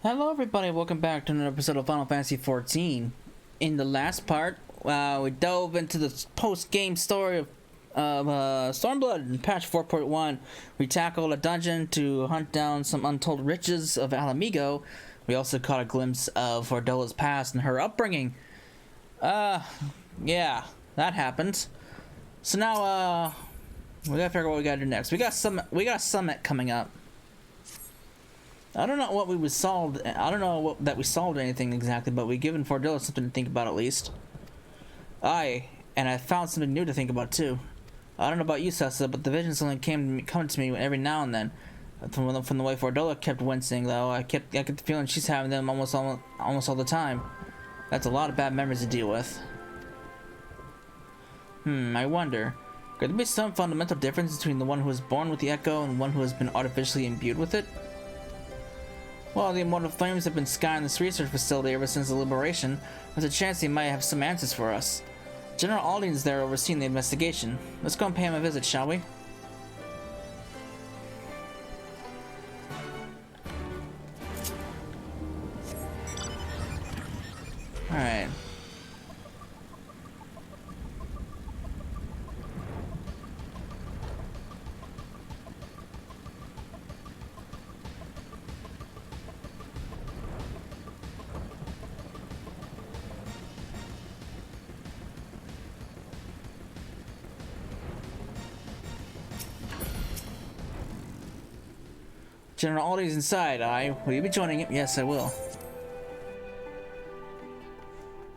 Hello everybody, welcome back to another episode of Final Fantasy XIV. In the last part, we dove into the post-game story of Stormblood in patch 4.1. We tackled a dungeon to hunt down some untold riches of Ala Mhigo. We also caught a glimpse of Fordola's past and her upbringing. Yeah, that happened. So now, we gotta figure out what we gotta do next. We got a summit coming up. I don't know what we solved. I don't know that we solved anything exactly, but we given Fordola something to think about at least. And I found something new to think about too. I don't know about you, Sessa, but the visions only coming to me every now and then. From the way Fordola kept wincing, though, I get the feeling she's having them almost all the time. That's a lot of bad memories to deal with. I wonder, could there be some fundamental difference between the one who was born with the echo and one who has been artificially imbued with it? Well, the immortal flames have been skying this research facility ever since the liberation. There's a chance they might have some answers for us. General Alden's there overseeing the investigation. Let's go and pay him a visit, shall we? Alright. General Aldi's inside. Will you be joining him? Yes, I will.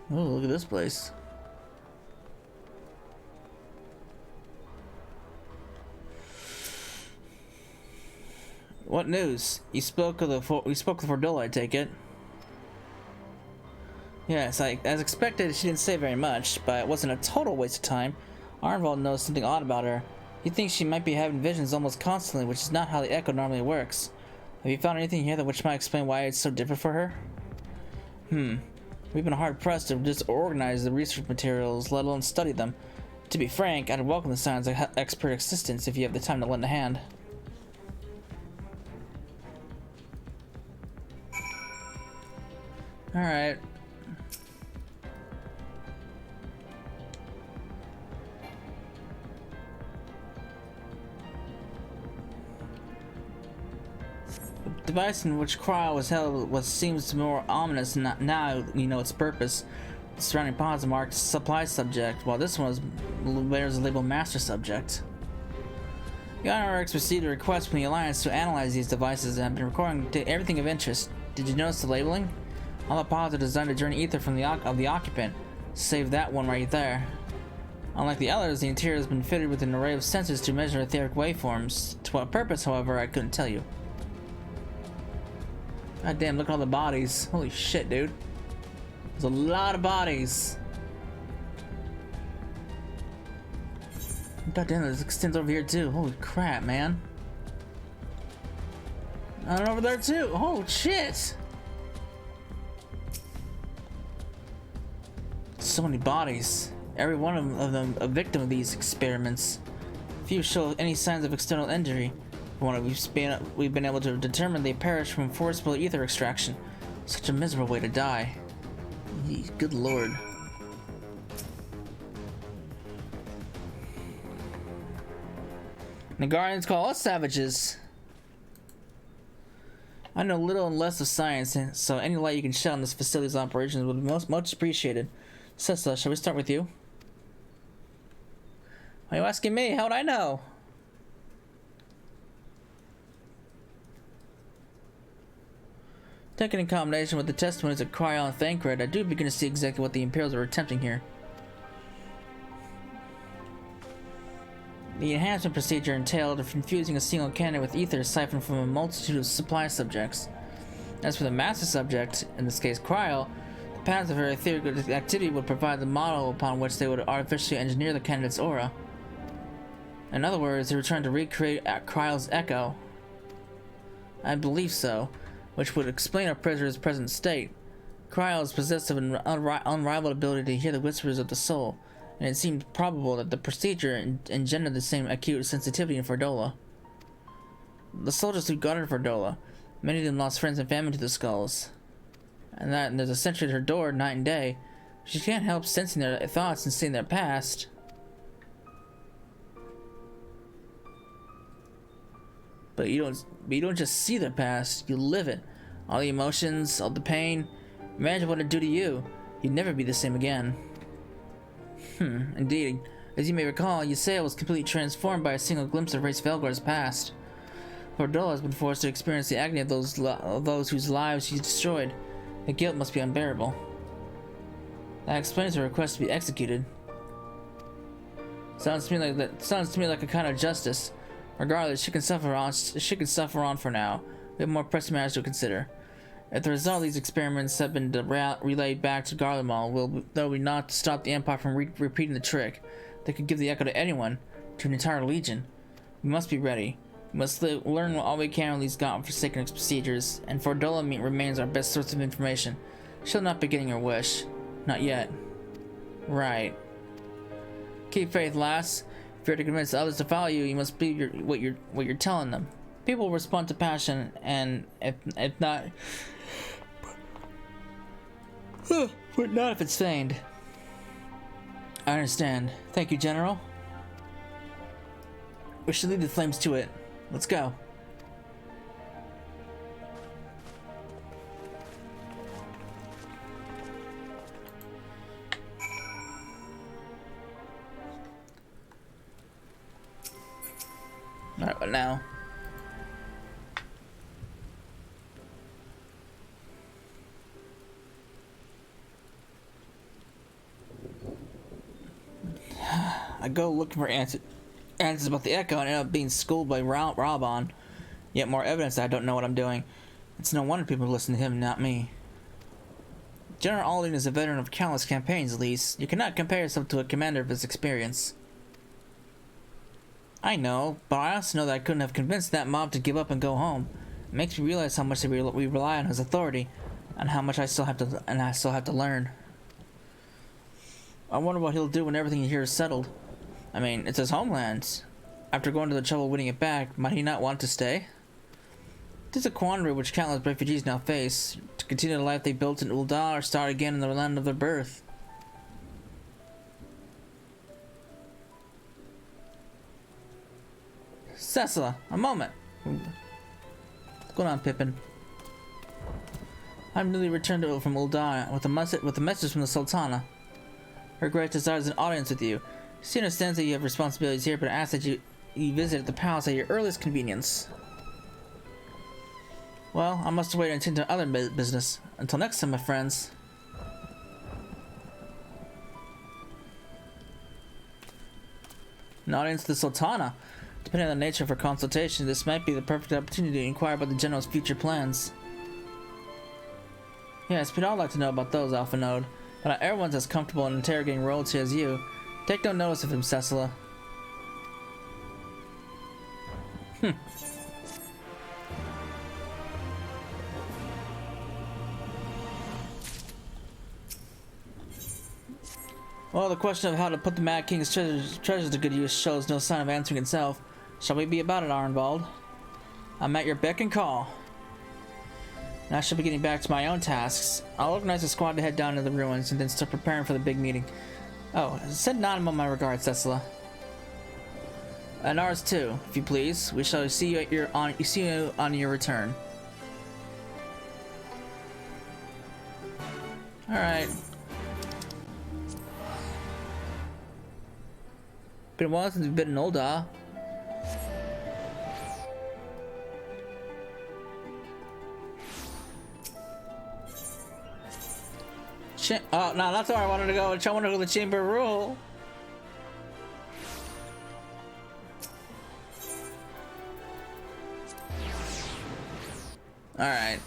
Oh, look at this place. What news? You spoke with Fordola, I take it. Yes, as expected, she didn't say very much, but it wasn't a total waste of time. Arnvald knows something odd about her. He thinks she might be having visions almost constantly, which is not how the echo normally works. Have you found anything here which might explain why it's so different for her? We've been hard pressed to disorganize the research materials, let alone study them. To be frank, I'd welcome the signs of expert assistance if you have the time to lend a hand. Alright. The device in which Cryo was held seems more ominous now you know its purpose. The surrounding pods marked supply subject, while this one bears the label master subject. The Honorarchs received a request from the Alliance to analyze these devices and have been recording everything of interest. Did you notice the labeling? All the pods are designed to journey ether from the occupant. Save that one right there. Unlike the others, the interior has been fitted with an array of sensors to measure etheric waveforms. To what purpose, however, I couldn't tell you. God damn, look at all the bodies. Holy shit, dude. There's a lot of bodies. God damn, this extends over here too. Holy crap, man. And over there too. Oh shit. So many bodies. Every one of them a victim of these experiments. Few show any signs of external injury. We've been able to determine they perished from forcible ether extraction. Such a miserable way to die. Good lord. The Guardians call us savages. I know little and less of science, so any light you can shed on this facility's operations would be much appreciated. Sessa, shall we start with you? Why are you asking me? How would I know? Taken in combination with the testimonies of Cryo and Thancred, I do begin to see exactly what the Imperials are attempting here. The enhancement procedure entailed infusing a single candidate with ether siphoned from a multitude of supply subjects. As for the master subject, in this case Cryo, the patterns of her etheric activity would provide the model upon which they would artificially engineer the candidate's aura. In other words, they were trying to recreate Cryo's echo. I believe so. Which would explain our prisoner's present state. Cryo is possessed of an unrivaled ability to hear the whispers of the soul, and it seemed probable that the procedure engendered the same acute sensitivity in Fordola. The soldiers who guarded Fordola, Many of them lost friends and family to the skulls. And there's a sentry at her door night and day. She can't help sensing their thoughts and seeing their past. But you don't just see their past, you live it. All the emotions, all the pain. Imagine what it'd do to you. You'd never be the same again. Indeed. As you may recall, Yusei was completely transformed by a single glimpse of Race Velgar's past. Fordola has been forced to experience the agony of those whose lives she destroyed. The guilt must be unbearable. That explains her request to be executed. Sounds to me like a kind of justice. Regardless, she can suffer on for now. We have more pressing matters to consider. If the result of these experiments have been relayed back to Garlemald, though we not stop the Empire from repeating the trick, they could give the echo to anyone, to an entire legion. We must be ready. We must learn all we can on these godforsaken procedures, and Fordola remains our best source of information. She'll not be getting her wish. Not yet. Right. Keep faith, lass. If you're to convince others to follow you, you must believe what you're telling them. People respond to passion, and if not, but not if it's feigned. I understand. Thank you, General. We should lead the flames to it. Let's go. Alright, what now? I go looking for answers about the echo and end up being schooled by Raban. Yet more evidence that I don't know what I'm doing. It's no wonder people listen to him, not me. General Alding is a veteran of countless campaigns, Lise. You cannot compare yourself to a commander of his experience. I know, but I also know that I couldn't have convinced that mob to give up and go home. It makes me realize how much we rely on his authority, and how much I still have to learn. I wonder what he'll do when everything here is settled. I mean, it's his homeland. After going to the trouble winning it back, might he not want to stay? It is a quandary which countless refugees now face, to continue the life they built in Ul'dah or start again in the land of their birth. Cecila, a moment. What's going on, Pippin? I'm newly returned from Ul'dah with a message from the Sultana. Her great desires an audience with you. She understands that you have responsibilities here, but asks that you visit the palace at your earliest convenience. Well, I must wait and attend to other business. Until next time, my friends. An audience with the Sultana. Depending on the nature of her consultation, this might be the perfect opportunity to inquire about the General's future plans. Yes, we'd all like to know about those, Alpha Node. But not everyone's as comfortable in interrogating royalty as you. Take no notice of him, Cecila. Well, the question of how to put the Mad King's treasures to good use shows no sign of answering itself. Shall we be about it, Arnvald? I'm at your beck and call. And I shall be getting back to my own tasks. I'll organize a squad to head down to the ruins and then start preparing for the big meeting. Oh, send Nanimo my regards, Cecila. And ours too, if you please. We shall see you on your return. Alright. Been a while since we've been in Ul'dah. Oh, no, that's where I wanted to go. I want to go to the Chamber of Rule. Alright.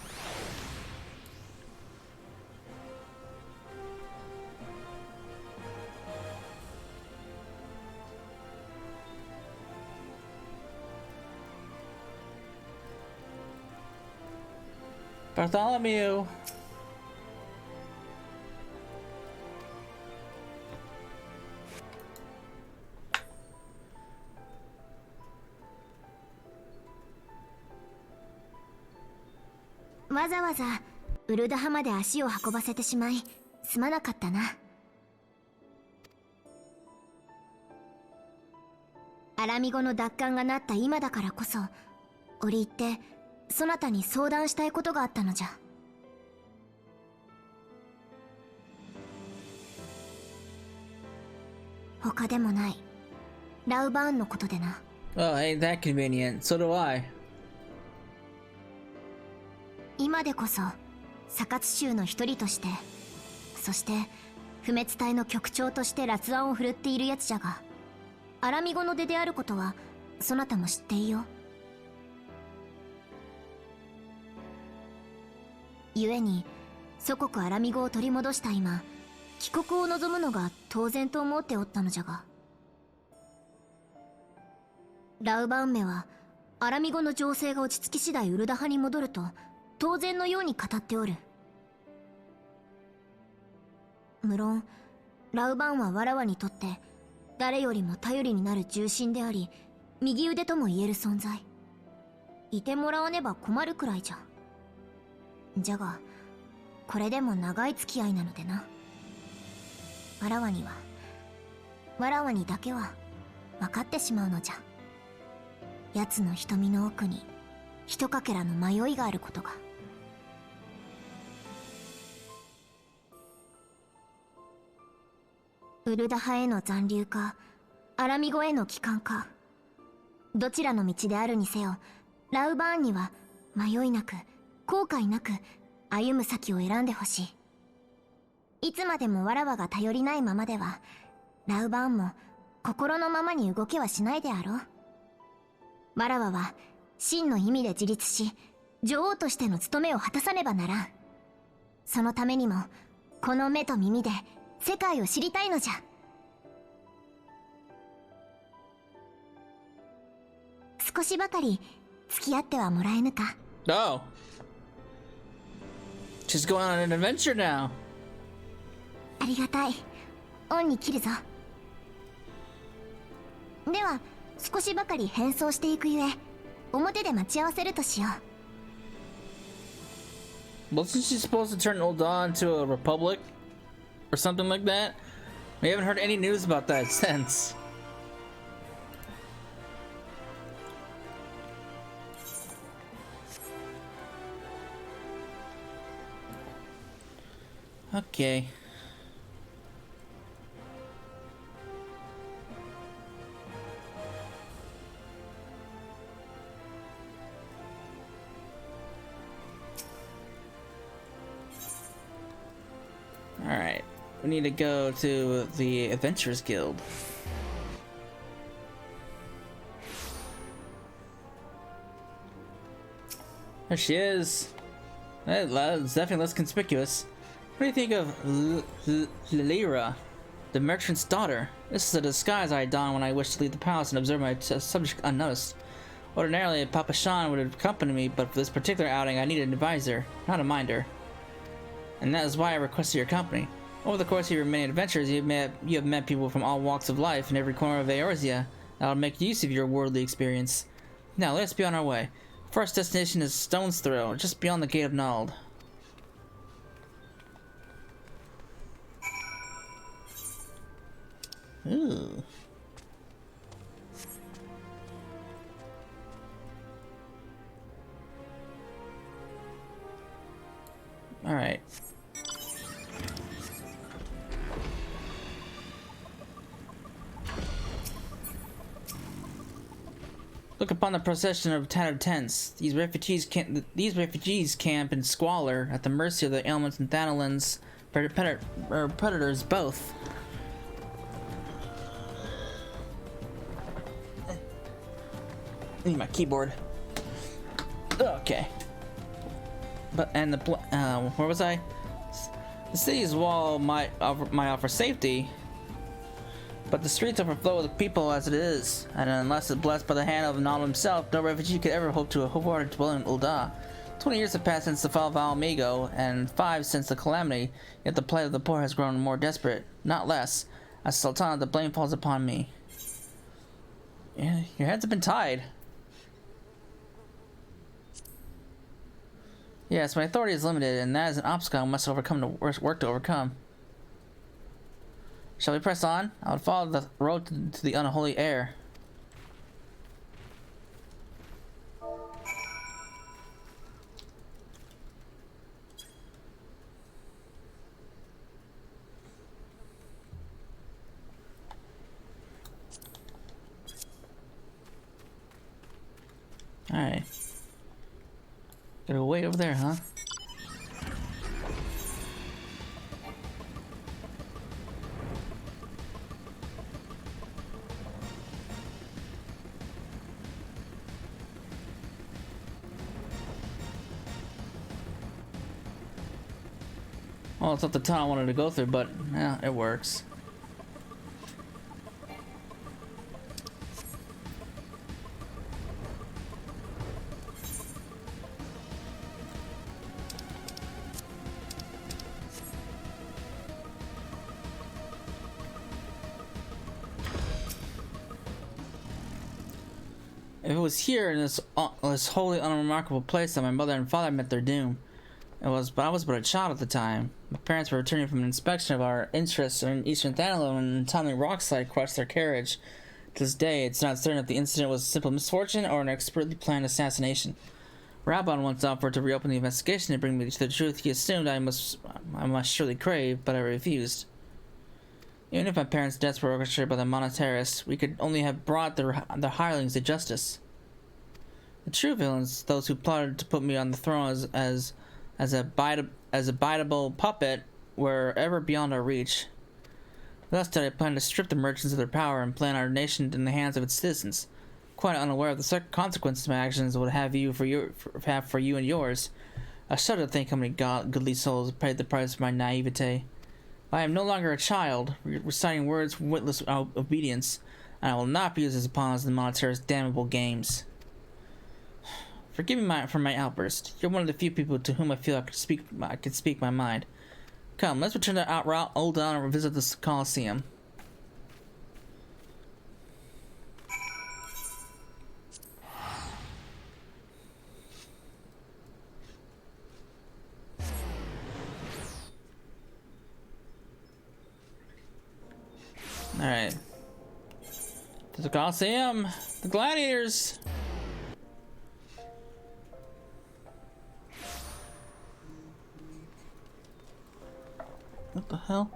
Bartholomew. わざわざウルダハまで足を運ばせてしまいすまなかったな。アラミゴの奪還がなった今だからこそ、折り入ってそなたに相談したいことがあったのじゃ。他でもないラウバーンのことでな。Oh, ain't that convenient. So do I. 今でこそサカツ州の一人として、そして不滅隊の局長として辣腕を振るっているやつじゃが、アラミゴの出であることはそなたも知っていよ。故に祖国アラミゴを取り戻した今、帰国を望むのが当然と思っておったのじゃが、ラウバンメはアラミゴの情勢が落ち着き次第ウルダ派に戻ると当然のように語っておる。無論ラウバンはわらわにとって誰よりも頼りになる重臣であり、右腕とも言える存在。いてもらわねば困るくらいじゃ。じゃがこれでも長い付き合いなのでな。わらわにだけは分かってしまうのじゃ。奴の瞳の奥にひとかけらの迷いがあることが。ウルダ派への残留かアラミゴへの帰還か、どちらの道であるにせよ、ラウバーンには迷いなく後悔なく歩む先を選んでほしい。いつまでもわらわが頼りないままではラウバーンも心のままに動けはしないであろう。わらわは真の意味で自立し、女王としての務めを果たさねばならん。そのためにもこの目と耳で世界を知りたいのじゃ。少しばかり付き合ってはもらえぬか。 Oh. She's going on an adventure now. ありがたい。恩に切るぞ。では少しばかり変装していくゆえ、表で待ち合わせるとしよう。Wasn't she supposed to turn Ul'dah into a republic? Or something like that? We haven't heard any news about that since. Okay. Alright. We need to go to the Adventurers Guild. There she is. That's definitely less conspicuous. What do you think of Lilira, the merchant's daughter? This is a disguise I don when I wish to leave the palace and observe my subject unnoticed. Ordinarily, Papa Shan would accompany me, but for this particular outing I need an advisor, not a minder. And that is why I requested your company. Over the course of your many adventures, you have met people from all walks of life in every corner of Eorzea that will make use of your worldly experience. Now, let us be on our way. First destination is Stone's Throw, just beyond the Gate of Nald. Ooh. Alright. Look upon the procession of tattered tents. These refugees camp in squalor, at the mercy of the elements and Thanalan's predators both. I need my keyboard. Okay. But and the where was I? The city's wall might offer safety, but the streets overflow with people as it is, and unless it's blessed by the hand of Nal himself, no refugee could ever hope to a wholehearted dwelling in Ul'dah. 20 years have passed since the fall of Ala Mhigo, and 5 since the calamity, yet the plight of the poor has grown more desperate, not less. As Sultana, the blame falls upon me. Yeah, your hands have been tied. Yes, my authority is limited, and that is an obstacle I must overcome to work to overcome. Shall we press on? I would follow the road to the unholy air. Alright. Gotta wait over there, huh? Well, it's not the tunnel I wanted to go through, but yeah, it works. If it was here in this wholly unremarkable place that my mother and father met their doom, I was but a child at the time. My parents were returning from an inspection of our interests in Eastern Thanalo when an untimely rock slide crushed their carriage. To this day, it's not certain if the incident was a simple misfortune or an expertly planned assassination. Rabban once offered to reopen the investigation and bring me to the truth he assumed I must surely crave, but I refused. Even if my parents' deaths were orchestrated by the monetarists, we could only have brought the hirelings to justice. The true villains, those who plotted to put me on the throne as a biteable puppet, were ever beyond our reach. Thus did I plan to strip the merchants of their power and plant our nation in the hands of its citizens, quite unaware of the consequences my actions would have for you and yours. I shudder to think how many goodly souls paid the price for my naivete. I am no longer a child, reciting words from witless obedience, and I will not be used as a pawn in the monetarist's damnable games. Forgive me for my outburst. You're one of the few people to whom I feel I could speak my mind. Come, let's return to Old Town and revisit the Colosseum. Alright. To the Colosseum! The gladiators! What the hell?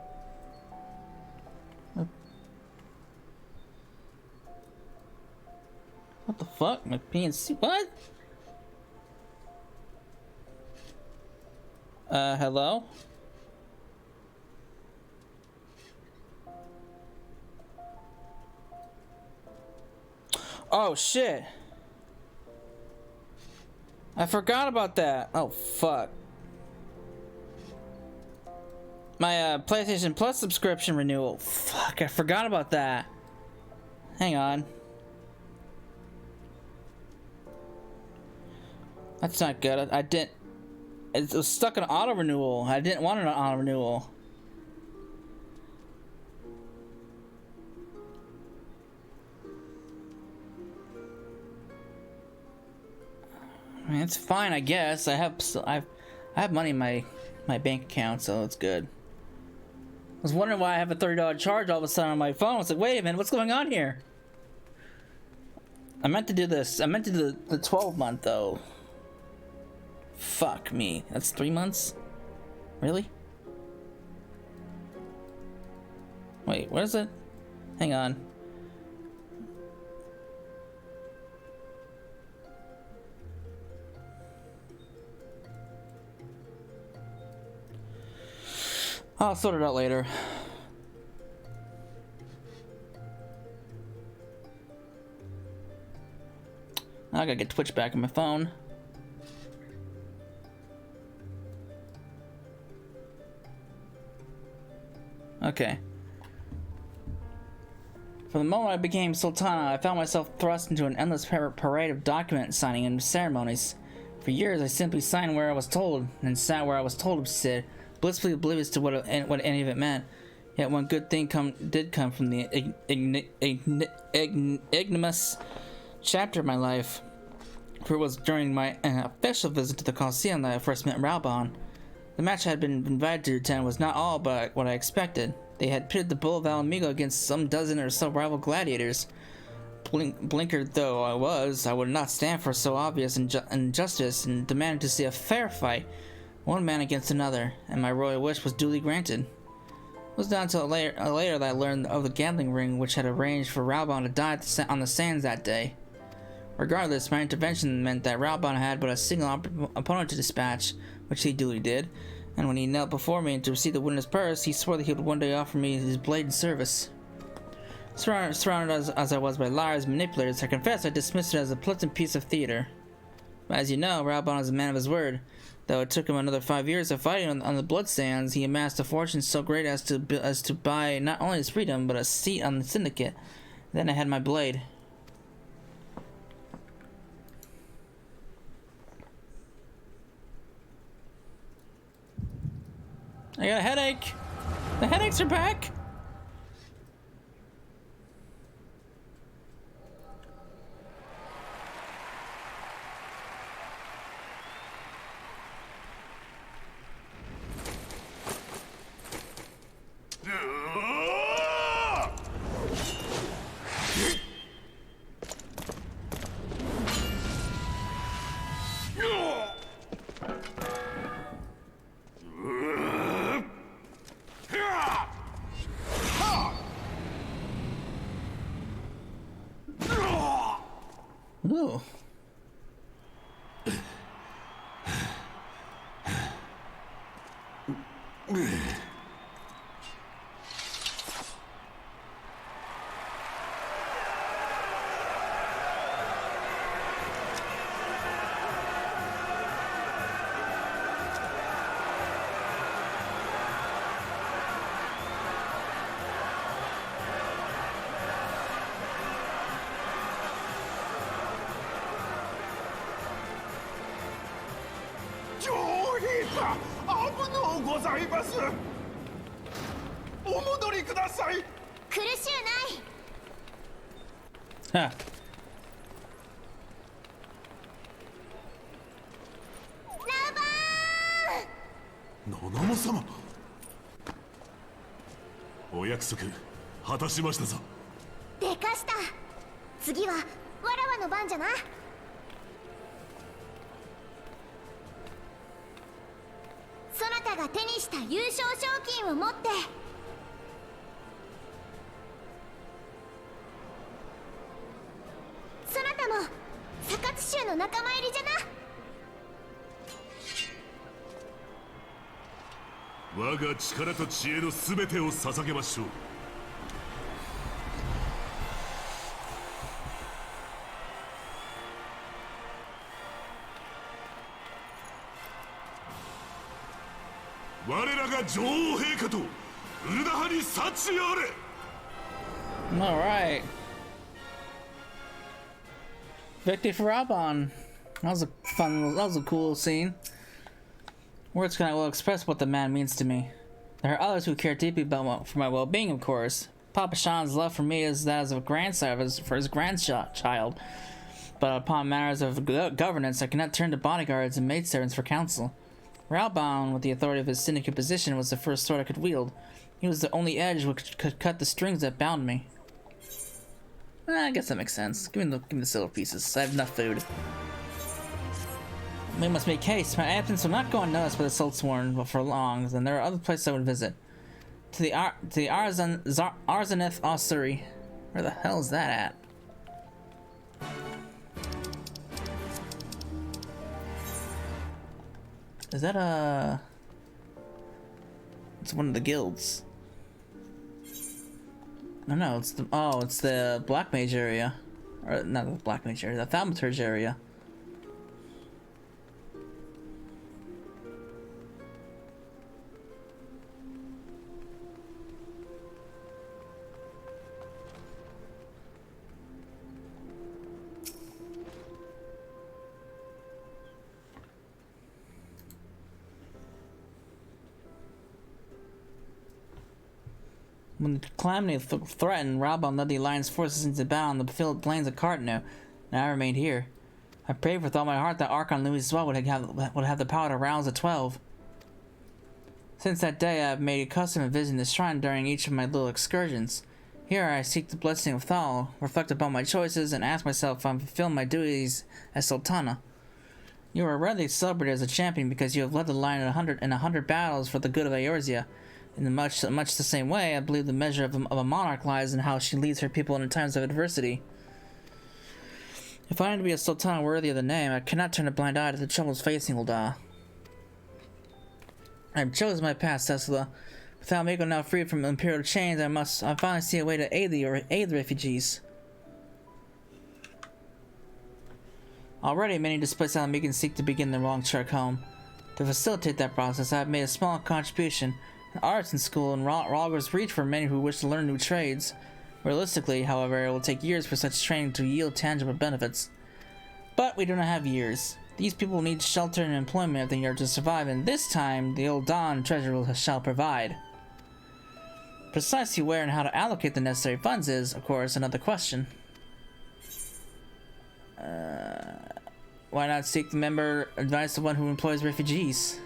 What the fuck? My PNC? What? Hello? Oh shit! I forgot about that. Oh fuck. My PlayStation Plus subscription renewal. Fuck, I forgot about that. Hang on. That's not good. I didn't. It was stuck in auto renewal. I didn't want an auto renewal. I mean, it's fine, I guess. I have money in my bank account, so it's good. I was wondering why I have a $30 charge all of a sudden on my phone. I was like, wait a minute, what's going on here? I meant to do this. I meant to do the 12-month though. Fuck me. That's 3 months? Really? Wait, what is it? Hang on. I'll sort it out later. I gotta get Twitch back on my phone. Okay. From the moment I became Sultana, I found myself thrust into an endless parade of document signing and ceremonies. For years, I simply signed where I was told, and sat where I was told to sit, blissfully oblivious to what any of it meant. Yet one good thing did come from the ignominious chapter of my life. For it was during my official visit to the Colosseum that I first met Raubon. The match I had been invited to attend was not all but what I expected. They had pitted the bull of Ala Mhigo against some dozen or so rival gladiators. Blinkered though I was, I would not stand for so obvious injustice and demanded to see a fair fight, one man against another, and my royal wish was duly granted. It was not until later that I learned of the gambling ring which had arranged for Raubon to die on the sands that day. Regardless, my intervention meant that Raubon had but a single opponent to dispatch, which he duly did, and when he knelt before me to receive the winner's purse, he swore that he would one day offer me his blade in service. Surrounded as I was by liars and manipulators, I confess I dismissed it as a pleasant piece of theater. But as you know, Raubon is a man of his word. Though it took him another 5 years of fighting on the blood sands, he amassed a fortune so great as to buy not only his freedom, but a seat on the syndicate. Then I had my blade. I got a headache! The headaches are back! Ooh. Huh. 七野様、お約束果たしましたぞ。でかした。次はわらわの番じゃな。そなたが手にした優勝賞金を持ってそなたもサカツ州の仲間入りじゃな。我が力と知恵のすべてを捧げましょう。我らが女王陛下とウルダハに幸あれ。 All right. Victory for Raubon. That was a cool scene. Words cannot well express what the man means to me. There are others who care deeply for my well-being, of course. Papa Shan's love for me is that of a grandson for his grandchild. But upon matters of governance, I cannot turn to bodyguards and maidservants for counsel. Raubon, with the authority of his syndicate position, was the first sword I could wield. He was the only edge which could cut the strings that bound me. I guess that makes sense. Give me the silver pieces. I have enough food. We must make haste. My absence will not go unnoticed by the Saltsworn for long, and there are other places I would visit. To the Arzaneth Ossuary. Where the hell is that at? Is that a... It's one of the guilds. No, it's the... Oh, it's the Black Mage area. Or, not the Black Mage area, the Thaumaturge area. When the calamity threatened, Raubon led the Alliance forces into battle on the field plains of Cartano, and I remained here. I prayed with all my heart that Archon Louis as well would have the power to rouse the 12. Since that day, I have made a custom of visiting the shrine during each of my little excursions. Here I seek the blessing of Thal, reflect upon my choices, and ask myself if I'm fulfilling my duties as Sultana. You are rarely celebrated as a champion because you have led the line in 100 battles for the good of Eorzea. In much the same way, I believe the measure of a monarch lies in how she leads her people in times of adversity. If I am to be a Sultana worthy of the name, I cannot turn a blind eye to the troubles facing Ul'dah. I have chosen my path, Cecila. With Ala Mhigo now freed from imperial chains, I finally see a way to aid the refugees. Already, many displaced Ala Mhigans seek to begin their long trek home. To facilitate that process, I have made a small contribution. Arts in school and Rogger's reach for many who wish to learn new trades. Realistically, however, it will take years for such training to yield tangible benefits. But we do not have years. These people need shelter and employment if they are to survive, and this time, the Ul'dah treasure shall provide. Precisely where and how to allocate the necessary funds is, of course, another question. Why not seek the member advice of one who employs refugees?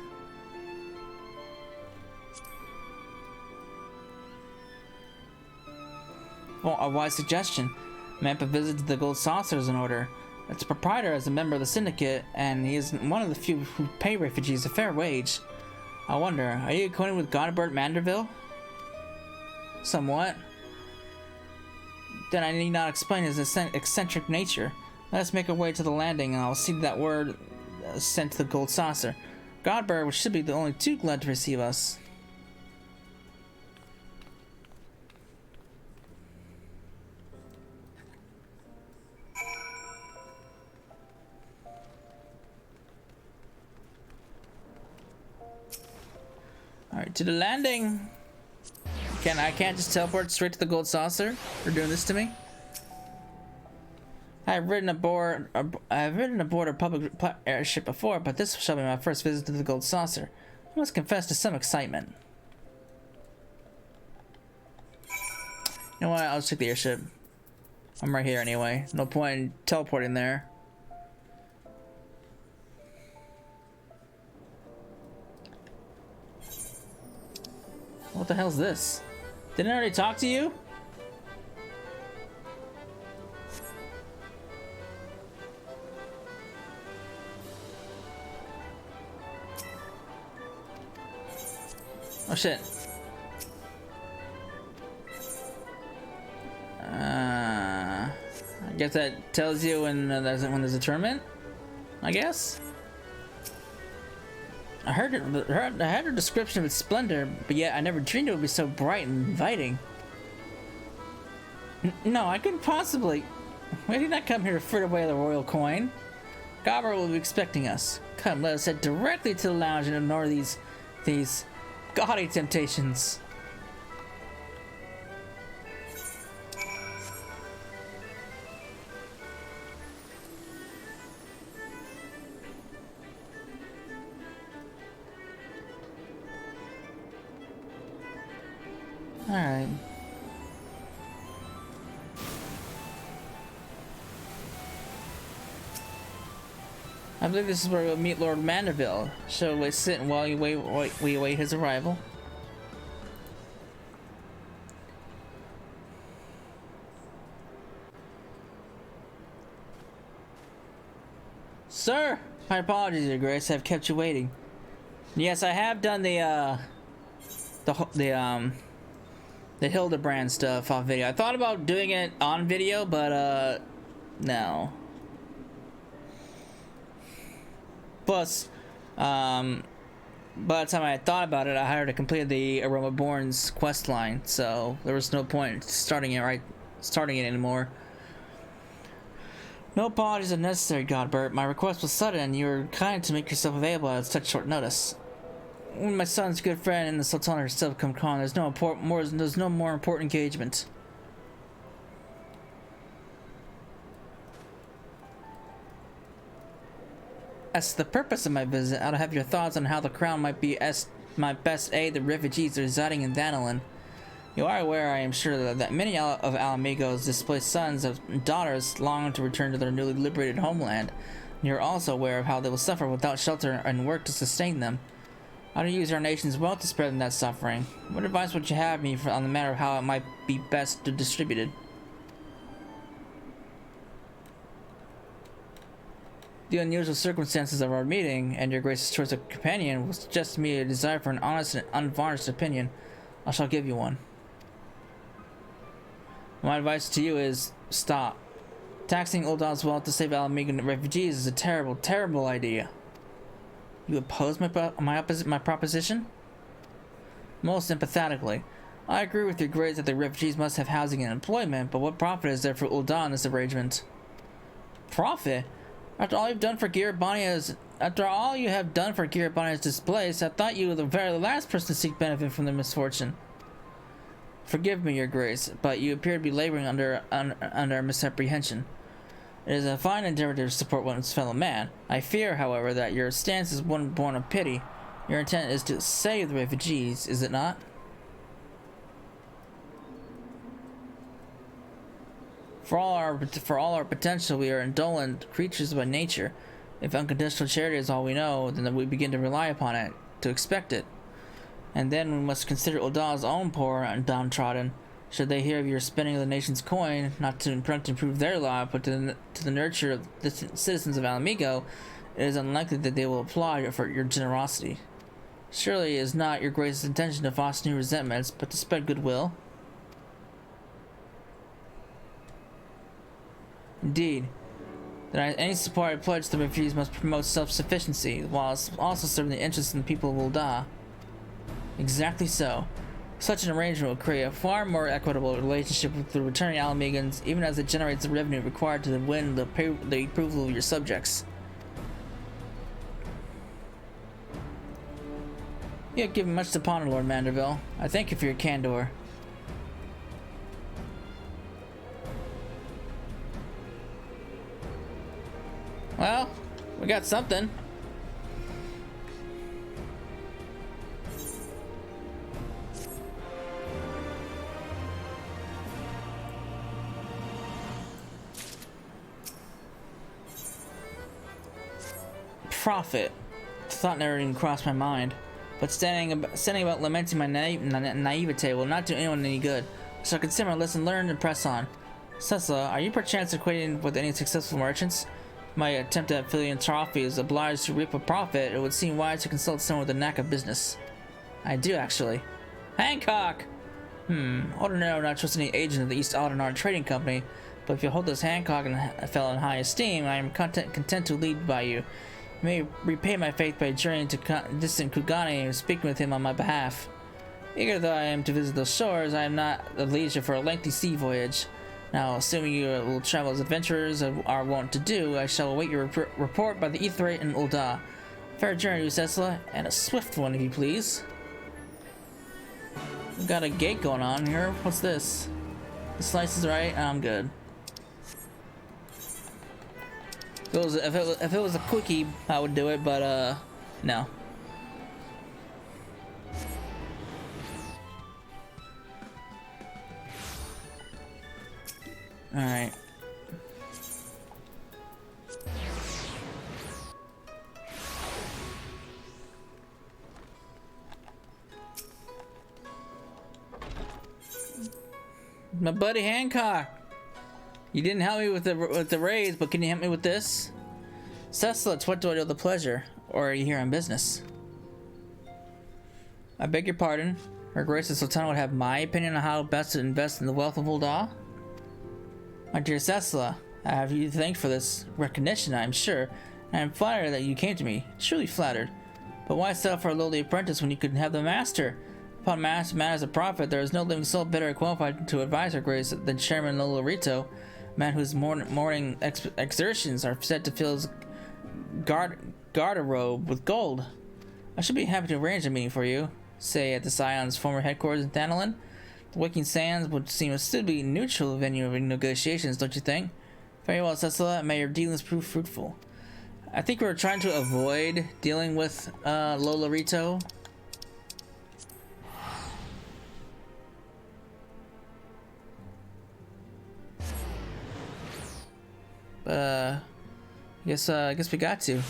Well, a wise suggestion. Map a visit to the Gold Saucer is in order. Its proprietor is a member of the syndicate, and he is one of the few who pay refugees a fair wage. I wonder, are you acquainted with Godbert Manderville? Somewhat. Then I need not explain his eccentric nature. Let us make our way to the landing, and I'll see that word sent to the Gold Saucer. Godbert should be the only too glad to receive us. Alright, to the landing. I can't just teleport straight to the Gold Saucer? They're doing this to me? I've ridden aboard a public airship before, but this shall be my first visit to the Gold Saucer. I must confess to some excitement. You know what? I'll just take the airship. I'm right here anyway. No point in teleporting there. What the hell's this? Didn't I already talk to you? Oh shit. I guess that tells you when there's a tournament, I guess. I had a description of its splendor, but yet I never dreamed it would be so bright and inviting. No, I couldn't possibly. Why did not come here to fritter away the royal coin? Gobber will be expecting us. Come, let us head directly to the lounge and ignore these gaudy temptations. Alright. I believe this is where we'll meet Lord Manderville. Shall we sit while we await his arrival? Sir! My apologies, Your Grace. I've kept you waiting. Yes, I have done the Hildebrand stuff off video. I thought about doing it on video, but no. Plus, by the time I thought about it, I had to complete the Aroma Born's quest line, so there was no point starting it anymore. No apologies are necessary, Godbert. My request was sudden, and you were kind to make yourself available at such short notice. When my son's good friend and the Sultana herself come calling, there's no more important engagement. As to the purpose of my visit, I'll have your thoughts on how the crown might best aid the refugees residing in Danalan. You are aware, I am sure, that many of Ala Mhigo's displaced sons and daughters long to return to their newly liberated homeland. You're also aware of how they will suffer without shelter and work to sustain them. How to use our nation's wealth to spread that suffering. What advice would you have me on the matter of how it might be best to distribute it? The unusual circumstances of our meeting and your grace's choice of companion will suggest to me a desire for an honest and unvarnished opinion. I shall give you one. My advice to you is stop. Taxing Ul'dah's wealth to save Ala Mhigo refugees is a terrible, terrible idea. You oppose my proposition? Most sympathetically. I agree with your grace that the refugees must have housing and employment, but what profit is there for Ul'dah in this arrangement? Profit? After all you have done for Giribania's displaced, I thought you were the very last person to seek benefit from their misfortune. Forgive me, your grace, but you appear to be laboring under misapprehension. It is a fine endeavor to support one's fellow man. I fear, however, that your stance is one born of pity. Your intent is to save the refugees, is it not? For all our potential, we are indolent creatures by nature. If unconditional charity is all we know, then we begin to rely upon it, to expect it. And then we must consider Ul'dah's own poor and downtrodden. Should they hear of your spending the nation's coin, not to improve their lot, but to the nurture of the citizens of Ala Mhigo, it is unlikely that they will applaud for your generosity. Surely it is not your grace's intention to foster new resentments, but to spread goodwill. Indeed. Then any support I pledge to the refugees must promote self-sufficiency, while also serving the interests of the people of Ul'dah. Exactly so. Such an arrangement will create a far more equitable relationship with the returning Ala Mhigans, even as it generates the revenue required to win the approval of your subjects. You have given much to ponder, Lord Manderville. I thank you for your candor. Well, we got something. Profit. The thought never even crossed my mind. But standing about lamenting my naivete will not do anyone any good. So consider my lesson learned and press on. Cecilla, are you perchance acquainted with any successful merchants? My attempt at philanthropy is obliged to reap a profit. It would seem wise to consult someone with a knack of business. I do, actually. Hancock! Ordinarily I would not trust any agent of the East Aldenar Trading Company, but if you hold this Hancock and a fellow in high esteem, I am content to lead by you. You may repay my faith by journeying to distant Kugane and speaking with him on my behalf. Eager though I am to visit those shores, I am not at leisure for a lengthy sea voyage. Now, assuming you will travel as adventurers are wont to do, I shall await your report by the Etherate in Ul'dah. Fair journey, you Cecilla, and a swift one, if you please. We've got a gate going on here. What's this? The slice is right. I'm good. If it was a quickie, I would do it, but no. All right. My buddy Hancock. You didn't help me with the raise, but can you help me with this? Cecilla, what do I do with the pleasure? Or are you here on business? I beg your pardon. Her Grace the Sultana would have my opinion on how best to invest in the wealth of Ul'dah? My dear Cecilla, I have you to thank for this recognition, I am sure. I am flattered that you came to me. Truly flattered. But why settle for a lowly apprentice when you could have the master? Upon matters of profit, there is no living soul better qualified to advise Her Grace than Chairman Lolorito, a man whose morning exertions are said to fill his garderobe with gold. I should be happy to arrange a meeting for you, say at the Scion's former headquarters in Thanalan. The Waking Sands would seem a suitably neutral venue of negotiations, don't you think? Very well, Cecilla, may your dealings prove fruitful. I think we're trying to avoid dealing with Lolorito. Guess we got to.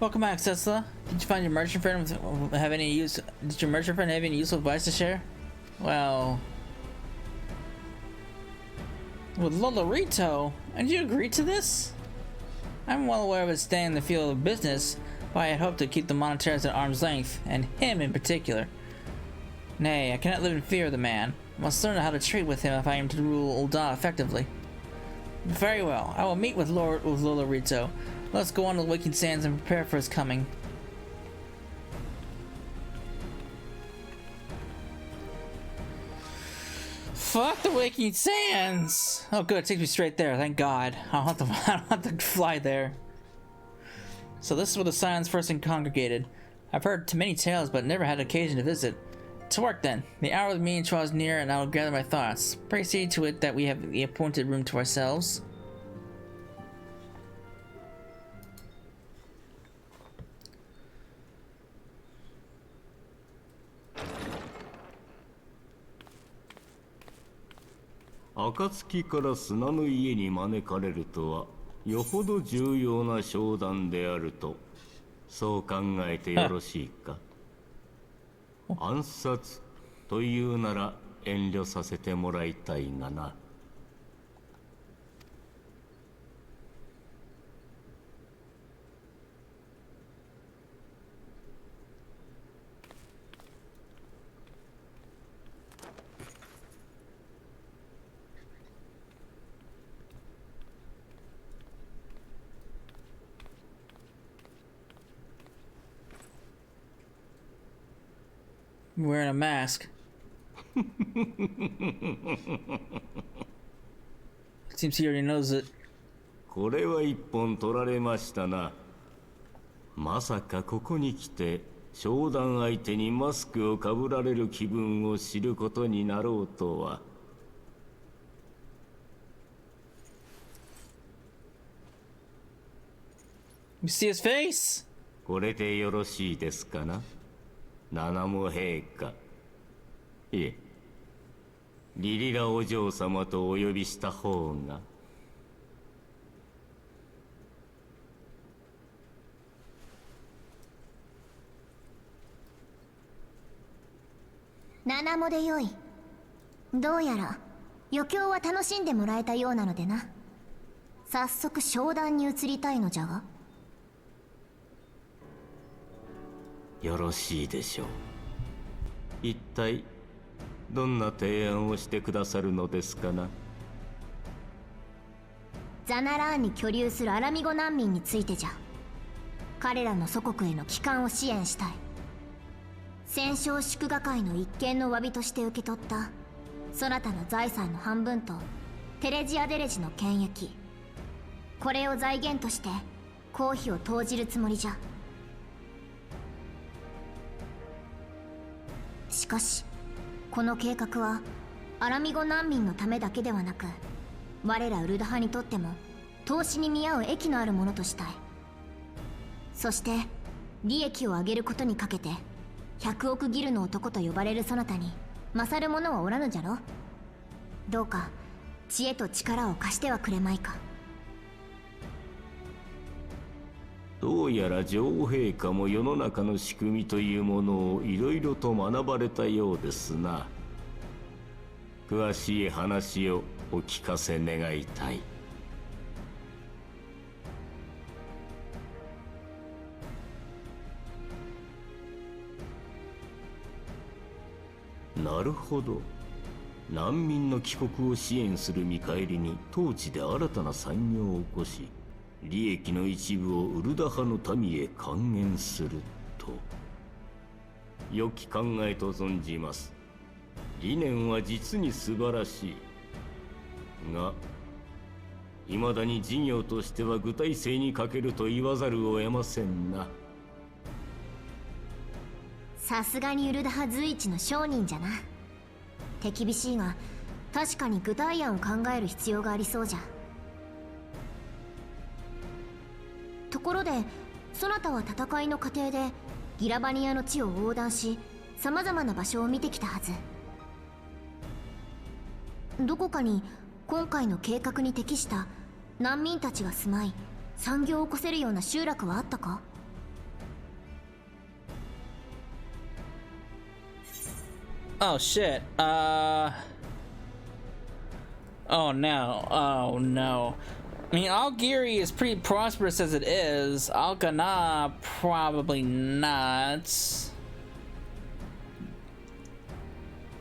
Welcome back, Cecila. Did you find your merchant friend have any use? Did your merchant friend have any useful advice to share? Well, with Lolorito, and you agree to this? I'm well aware of his staying in the field of business, but I had hoped to keep the Monetaires at arm's length, and him in particular. Nay, I cannot live in fear of the man. I must learn how to treat with him if I am to rule Ul'dah effectively. Very well, I will meet with Lolorito. Let's go on to the Waking Sands and prepare for his coming. Fuck the Waking Sands! Oh good, it takes me straight there, thank God. I don't have to fly there. So this is where the Scions first congregated. I've heard many tales but never had occasion to visit. To work then. The hour of the meeting draws near and I will gather my thoughts. Pray see to it that we have the appointed room to ourselves.暁から砂の家に招かれるとはよほど重要な商談であるとそう考えてよろしいか。暗殺というなら遠慮させてもらいたいがな。Wearing a mask. Seems he already knows it. これは一本取られましたな。まさかここに来て商談相手にマスクをかぶられる気分を知ることになろうとは。You see his face? これでよろしいですかな。七も陛下。いえ、リリラお嬢様とお呼びした方が。七もでよい。どうやら余興は楽しんでもらえたようなのでな。早速商談に移りたいのじゃが。よろしいでしょう。一体どんな提案をしてくださるのですかな。ザナラーンに居留するアラミゴ難民についてじゃ。彼らの祖国への帰還を支援したい。戦勝祝賀会の一件の詫びとして受け取ったそなたの財産の半分とテレジアデレジの権益、これを財源として公費を投じるつもりじゃ。しかしこの計画はアラミゴ難民のためだけではなく、我らウルダ派にとっても投資に見合う益のあるものとしたい。そして利益を上げることにかけて100億ギルの男と呼ばれるそなたに勝る者はおらぬじゃろ。どうか知恵と力を貸してはくれまいか。どうやら女王陛下も世の中の仕組みというものをいろいろと学ばれたようですな。詳しい話をお聞かせ願いたい。なるほど。難民の帰国を支援する見返りに当地で新たな産業を起こし、利益の一部をウルダ派の民へ還元すると。良き考えと存じます。理念は実に素晴らしいが、未だに事業としては具体性に欠けると言わざるを得ませんな。さすがにウルダ派随一の商人じゃな。手厳しいが確かに具体案を考える必要がありそうじゃ。ところでそなたは戦いの過程でギラバニアの地を横断し様々な場所を見てきたはず。どこかに今回の計画に適した難民たちが住まい産業を起こせるような集落はあったか？ Oh shit. Oh no. Oh no. I mean, Algiri is pretty prosperous as it is. Algana, probably not.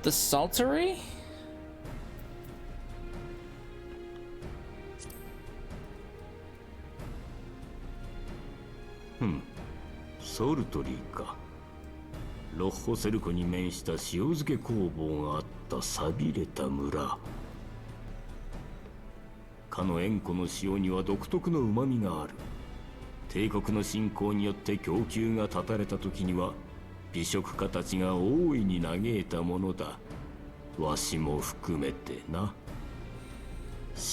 The Saltery?ソルトリーか。ロッホセル湖に面した塩漬け工房があった寂れた村。かの塩湖の塩には独特の旨みがある。帝国の侵攻によって供給が断たれた時には美食家たちが大いに嘆いたものだ。わしも含めてな。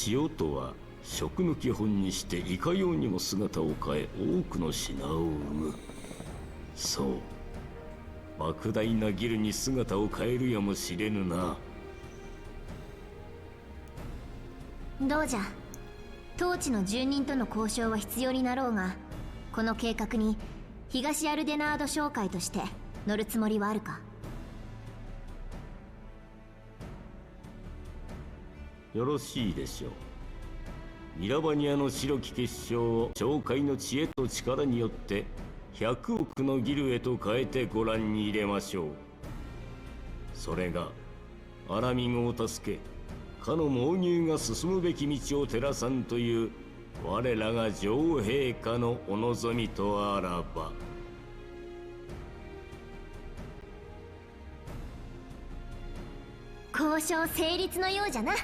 塩とは食の基本にしていかようにも姿を変え多くの品を生む。そう、莫大なギルに姿を変えるやもしれぬな。どうじゃ、統治の住人との交渉は必要になろうが、この計画に東アルデナード商会として乗るつもりはあるか？よろしいでしょう。ミラバニアの白き結晶を商会の知恵と力によって100億のギルへと変えてご覧に入れましょう。それがアラミゴを助け、かの猛牛が進むべき道を照らさんという我らが女王陛下のお望みとあらば。交渉成立のようじゃな。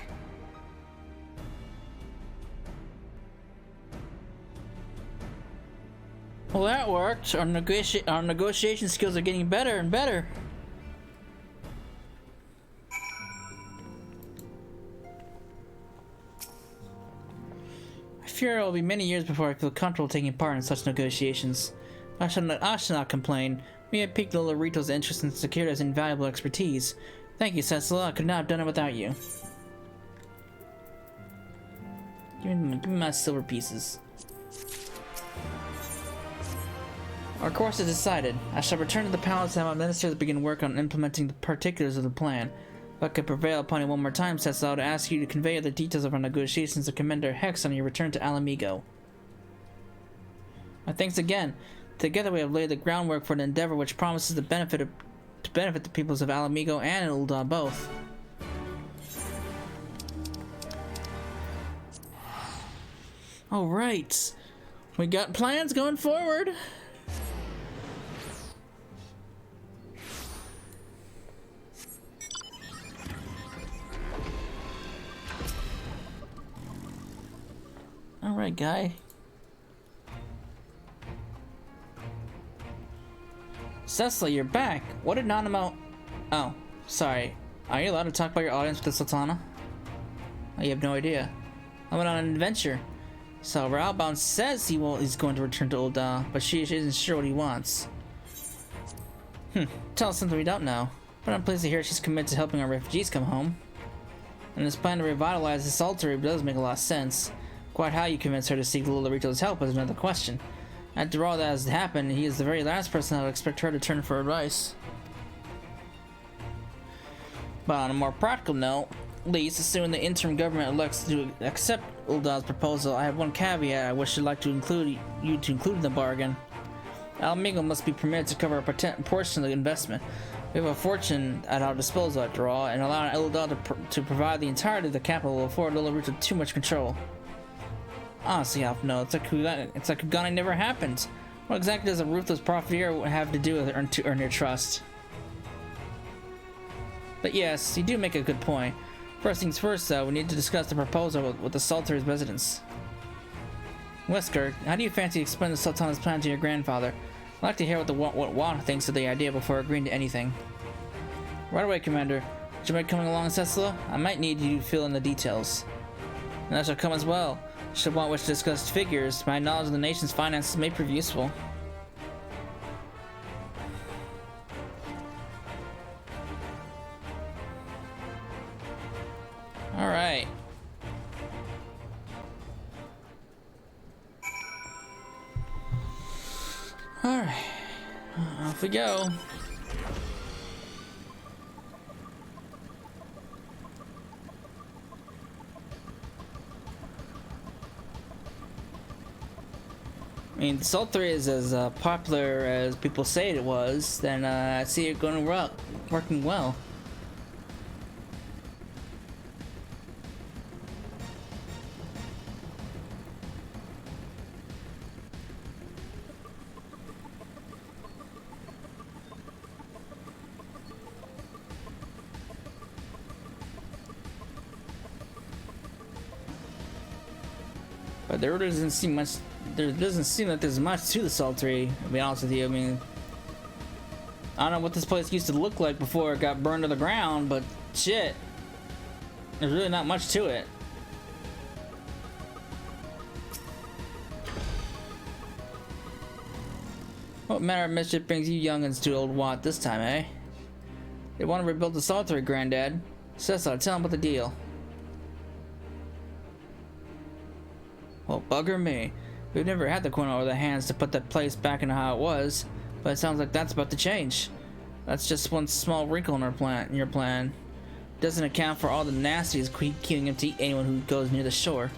Well, that worked. Our negotiation skills are getting better and better. I fear it will be many years before I feel comfortable taking part in such negotiations. I shall not complain. We have piqued Lolorito's interest and secured us invaluable expertise. Thank you, Cecila. I could not have done it without you. Give me my silver pieces. Our course is decided. I shall return to the palace and have my ministers begin work on implementing the particulars of the plan. If I could prevail upon you one more time, Cecil, I would ask you to convey the details of our negotiations to Commander Hex on your return to Ala Mhigo. My thanks again. Together we have laid the groundwork for an endeavor which promises to benefit the peoples of Ala Mhigo and Ul'dah both. Alright. We got plans going forward. Alright, guy. Cecily, you're back. What did Nanamo... Oh, sorry. Are you allowed to talk about your audience with the Sultana? Oh, you have no idea. I went on an adventure. So, Ralbound says he's going to return to Ul'dah, but she isn't sure what he wants. Tell us something we don't know. But I'm pleased to hear she's committed to helping our refugees come home. And this plan to revitalize the Saltery does make a lot of sense. Quite how you convince her to seek Lolorito's help is another question. After all that has happened, he is the very last person I would expect her to turn for advice. But on a more practical note, at least assuming the interim government elects to accept Ul'dah's proposal, I have one caveat I wish I'd like to include in the bargain. Ala Mhigo must be permitted to cover a portion of the investment. We have a fortune at our disposal after all, and allowing Ul'dah to provide the entirety of the capital will afford Lolorito too much control. Honestly, no, it's like Kugane never happened. What exactly does a ruthless profiteer have to do with it to earn your trust? But yes, you do make a good point. First things first, though, we need to discuss the proposal with the Saltery's residents. Wesker, how do you fancy explaining the Sultana's plan to your grandfather? I'd like to hear what Juan thinks of the idea before agreeing to anything. Right away, Commander. Would you mind coming along, Cecila? I might need you to fill in the details. And that shall come as well. Should Juan wish to discuss figures, my knowledge of the nation's finances may prove useful. Alright. Alright. Off we go. I mean, Salt 3 is as popular as people say it was, then I see it going working well. But there doesn't seem much. There doesn't seem like there's much to the Saltery, to be honest with you. I mean, I don't know what this place used to look like before it got burned to the ground, but shit, there's really not much to it. What manner of mischief brings you youngins to Old Wat this time, eh? They want to rebuild the Saltery, Granddad. Cecil, tell him about the deal. Well, bugger me. We've never had the coin over the hands to put that place back into how it was, but it sounds like that's about to change. That's just one small wrinkle in your plan. Doesn't account for all the nasties queuing up to eat anyone who goes near the shore.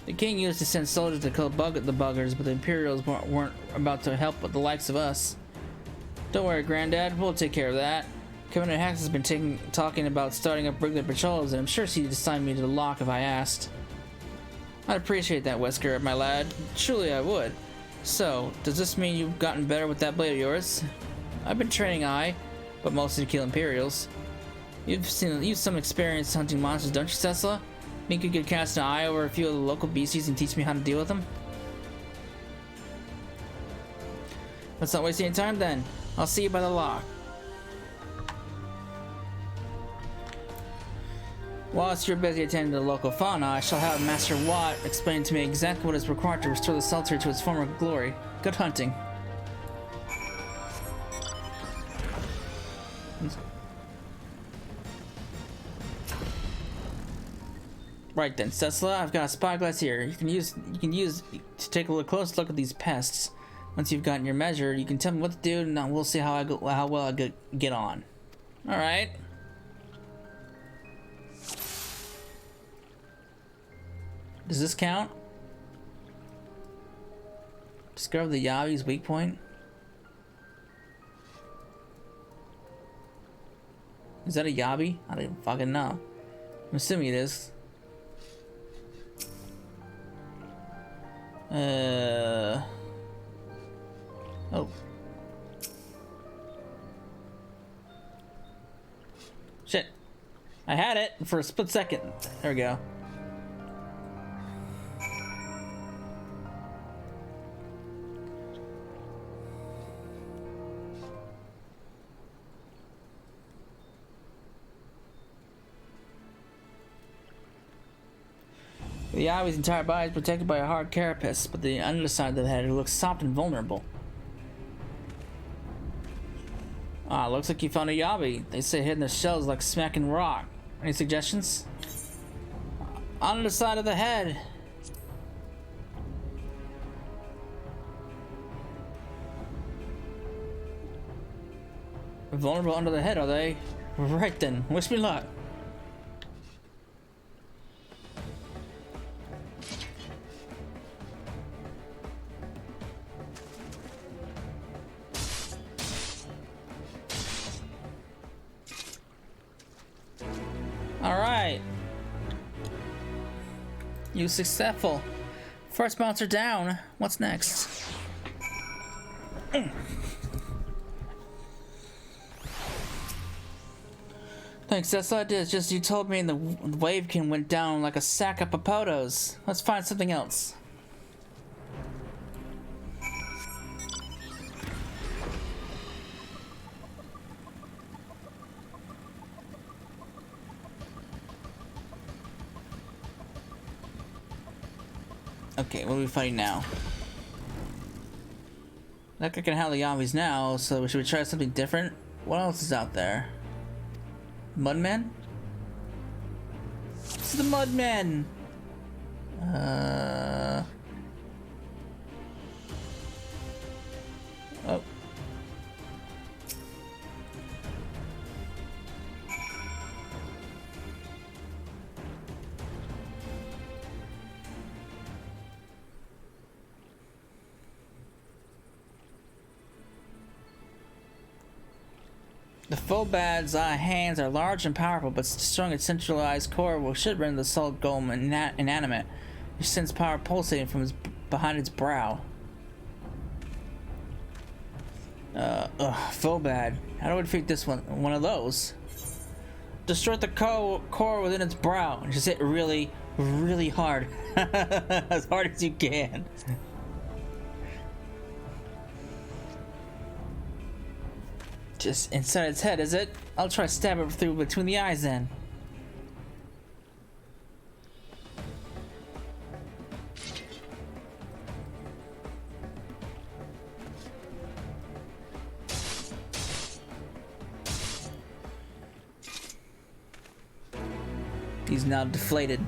The king used to send soldiers to kill the buggers, but the Imperials weren't about to help with the likes of us. Don't worry, Granddad, we'll take care of that. Commander Hax has been talking about starting up regular patrols, and I'm sure she'd assign me to the lock if I asked. I'd appreciate that, Wesker, my lad. Truly I would. So, does this mean you've gotten better with that blade of yours? I've been training but mostly to kill Imperials. You've some experience hunting monsters, don't you, Cecila? Think you could cast an eye over a few of the local beasties and teach me how to deal with them? Let's not waste any time then. I'll see you by the lock. Whilst you're busy attending to the local fauna, I shall have Master Watt explain to me exactly what is required to restore the Saltery to its former glory. Good hunting. Right then, Cecila, I've got a spyglass here. You can use to take a close look at these pests. Once you've gotten your measure, you can tell me what to do, and we'll see how well I get on. All right. Does this count? Discover the Yavi's weak point? Is that a Yavi? I don't even fucking know. I'm assuming it is. Oh. Shit. I had it for a split second. There we go. The Yavi's entire body is protected by a hard carapace, but the underside of the head looks soft and vulnerable. Ah, looks like you found a Yavi. They say hidden in the shells like smacking rock. Any suggestions? On the side of the head. Vulnerable under the head, are they? Right then, wish me luck. Alright. You successful. First monster down. What's next? Thanks, that's what I did. It's just you told me the wavekin went down like a sack of popotos. Let's find something else. Okay, what are we fighting now? Like I can handle the zombies now, so should we try something different? What else is out there? Mudmen? It's the Mudmen! Oh. The Phobad's hands are large and powerful, but destroying its centralized core should render the solid golem inanimate. It sends power pulsating from behind its brow. Phobad. How do I defeat this one of those? Destroy the core within its brow and just hit really, really hard. As hard as you can. Just inside its head, is it? I'll try to stab it through between the eyes then. He's now deflated.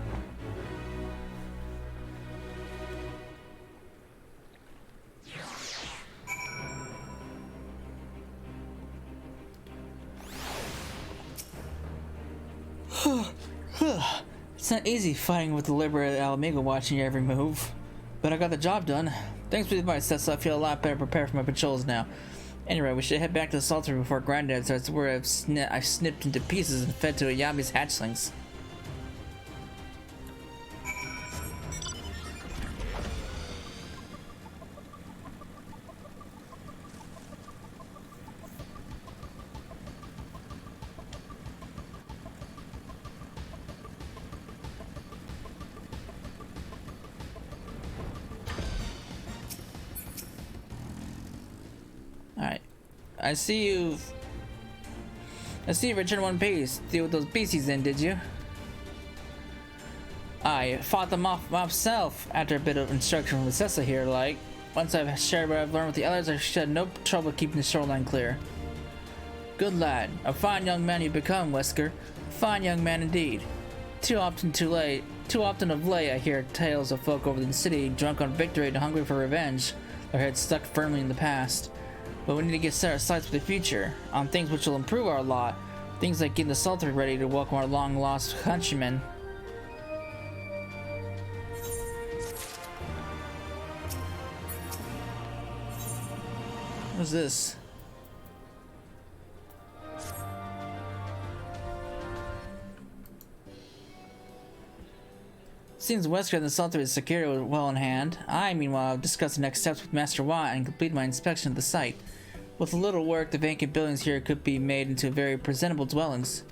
It's not easy fighting with the liberated Ala Mhigo watching your every move, but I got the job done. Thanks for the advice, so I feel a lot better prepared for my patrols now. Anyway, we should head back to the Saltery before Granddad starts where I've snipped into pieces and fed to a Yami's hatchlings. Alright. I see you returned one piece. Deal with those beasties then, did you? I fought them off myself after a bit of instruction from Cessa here, like. Once I've shared what I've learned with the others, I should have no trouble keeping the shoreline clear. Good lad. A fine young man you become, Wesker. A fine young man indeed. Too often of late I hear tales of folk over the city drunk on victory and hungry for revenge, their heads stuck firmly in the past. But we need to set our sights for the future, on things which will improve our lot. Things like getting the Saltery ready to welcome our long-lost countrymen. What's this? Seems Wesker and the Saltery's security was well in hand. I, meanwhile, have discussed the next steps with Master Watt and completed my inspection of the site. With a little work, the vacant buildings here could be made into very presentable dwellings.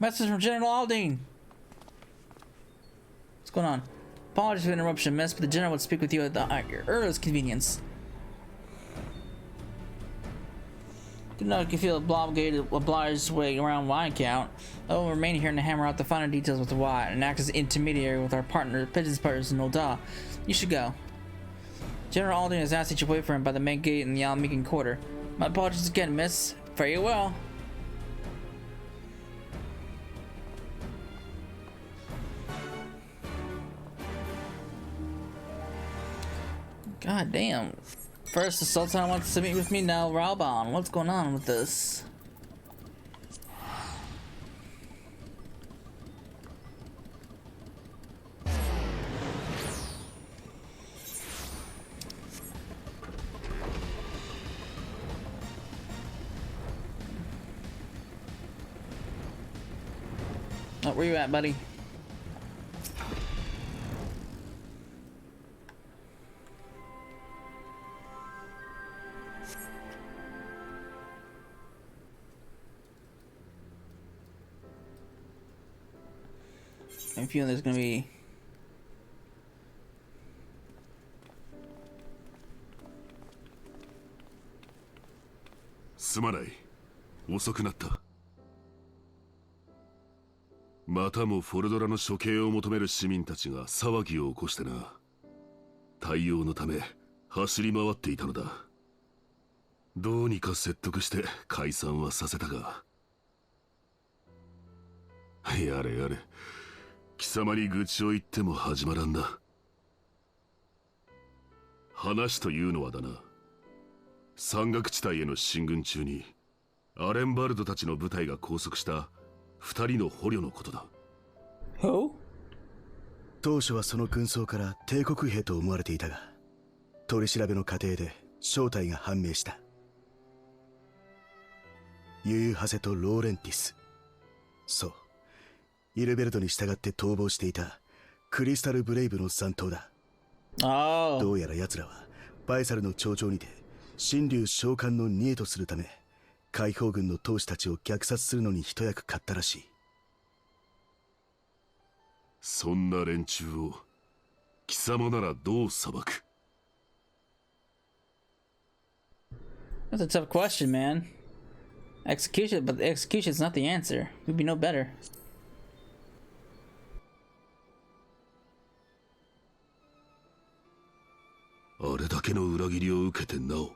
Message from General Aldine! What's going on? Apologies for the interruption, miss, but the General would speak with you at your earliest convenience. Do not feel obliged way around my account. I will remain here and hammer out the finer details with Watt and act as intermediary with our Pigeon's partners in Nolda. You should go. General Aldine has asked that you wait for him by the main gate in the Ala Mhigo quarter. My apologies again, miss. Fare you well. God damn. First, the Sultan wants to meet with me, now Raubon. What's going on with this? Oh, where you at, buddy? I'm feeling there's gonna beすまない。遅くなった。またもフォルドラの処刑を求める市民たちが騒ぎを起こしてな。対応のため走り回っていたのだ。どうにか説得して解散はさせたが、やれやれ、貴様に愚痴を言っても始まらんな。話というのはだな、山岳地帯への進軍中にアレンバルドたちの部隊が拘束した2人の捕虜のことだ。当初はその軍曹から帝国兵と思われていたが、取り調べの過程で正体が判明した。ユユハセとローレンティス、そう、イルベルトに従って逃亡していたクリスタルブレイブの残党だ。どうやら奴らはバイサルの頂上にて神竜召喚の贄とするため、解放軍の闘士たちを虐殺するのに一役買ったらしい。そんな連中を貴様ならどう裁く？ That's a tough question, man. Execution, but execution is not the answer. We'd be no better. あれだけの裏切りを受けてなお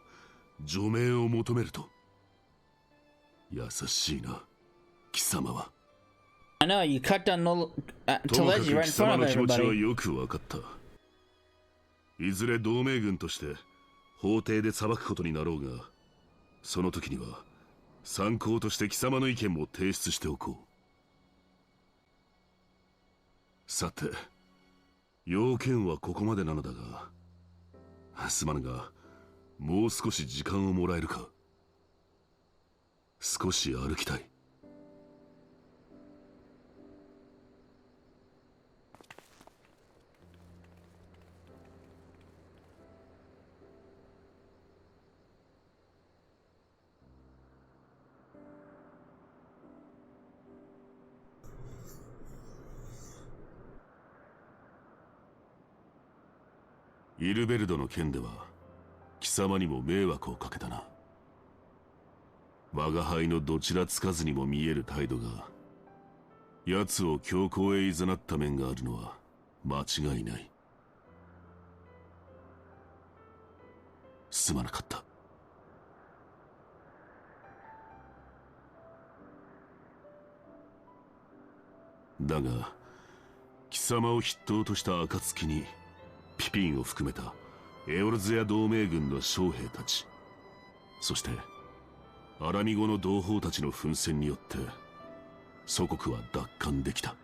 除名を求めると。優しいな、貴様は。I know you cut downともか Telegy く right in 貴 front 様 of の気持ちは everybody. よく分かった。いずれ同盟軍として法廷で裁くことになろうが、その時には参考として貴様の意見も提出しておこう。さて、要件はここまでなのだが、すまぬがもう少し時間をもらえるか。少し歩きたい。イルベルドの件では貴様にも迷惑をかけたな。我が輩のどちらつかずにも見える態度が奴を強行へ誘った面があるのは間違いない。すまなかった。だが貴様を筆頭とした暁にピピンを含めたエオルゼア同盟軍の将兵たち、そしてアラミゴの同胞たちの奮戦によって祖国は奪還できた。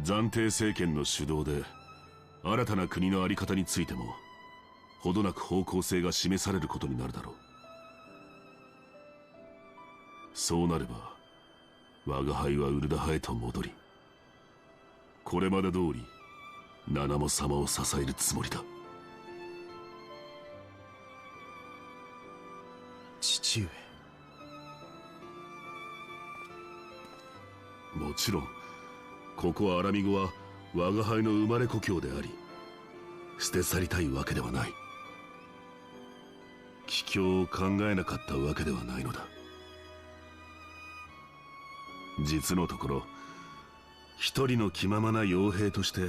暫定政権の主導で新たな国の在り方についてもほどなく方向性が示されることになるだろう。そうなれば我が輩はウルダハへと戻り、これまで通りナナモ様を支えるつもりだ。父上。もちろんここアラミゴは我が輩の生まれ故郷であり、捨て去りたいわけではない。帰郷を考えなかったわけではないのだ。実のところ一人の気ままな傭兵として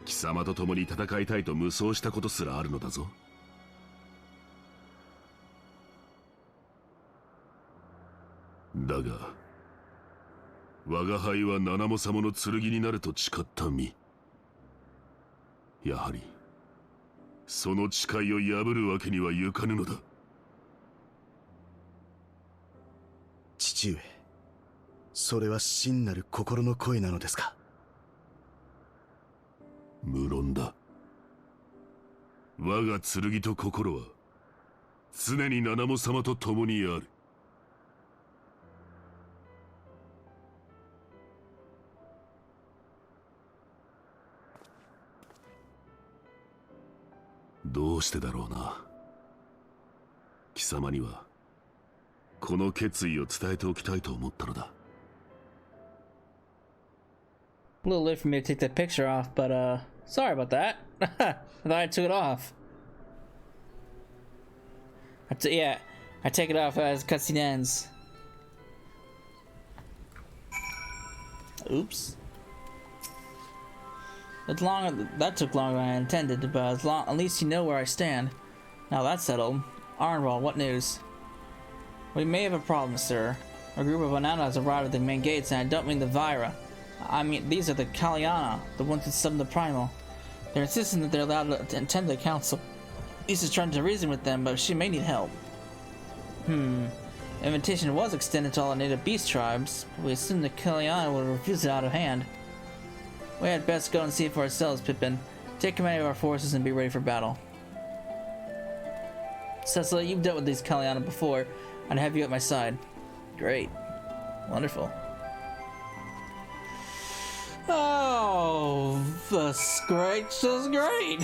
貴様と共に戦いたいと無双したことすらあるのだぞ。だが我が輩はナナモ様の剣になると誓った身。やはりその誓いを破るわけにはいかぬのだ。父上、それは真なる心の声なのですか？無論だ。我が剣と心は常にナナモ様と共にある。どうしてだろうな。貴様にはこの決意を伝えておきたいと思ったのだ。A little late for me to take that picture off, but sorry about that. I thought I took it off. Yeah, I take it off as cutscene ends. Oops. That took longer than I intended, but at least you know where I stand. Now that's settled. Arnwald, what news? We may have a problem, sir. A group of Ananda has arrived at the main gates, and I don't mean the Vira. I mean, these are the Kalyana, the ones who summoned the Primal. They're insisting that they're allowed to attend the council. Lisa's trying to reason with them, but she may need help. The invitation was extended to all the native beast tribes, but we assume the Kalyana will refuse it out of hand. We had best go and see it for ourselves, Pippin. Take command of our forces and be ready for battle. Cecily, you've dealt with these Kalyana before. I'd have you at my side. Great. Wonderful. Oh, that's great, that's great.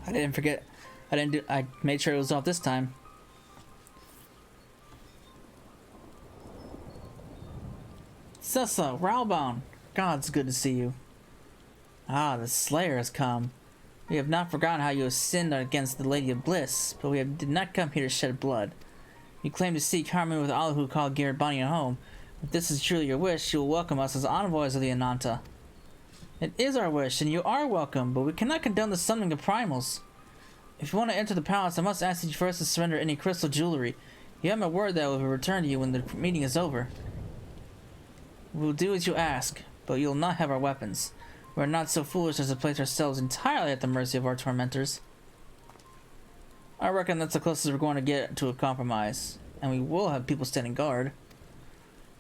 I didn't forget. I made sure it was off this time. Sessa, Ralbound. God, it's good to see you. Ah, the Slayer has come. We have not forgotten how you have sinned against the Lady of Bliss, but did not come here to shed blood. You claim to seek harmony with all who call Garibani home. If this is truly your wish, you will welcome us as envoys of the Ananta. It is our wish, and you are welcome, but we cannot condone the summoning of primals. If you want to enter the palace, I must ask you first to surrender any crystal jewelry. You have my word that we will return to you when the meeting is over. We will do as you ask, but you will not have our weapons. We are not so foolish as to place ourselves entirely at the mercy of our tormentors. I reckon that's the closest we're going to get to a compromise, and we will have people standing guard.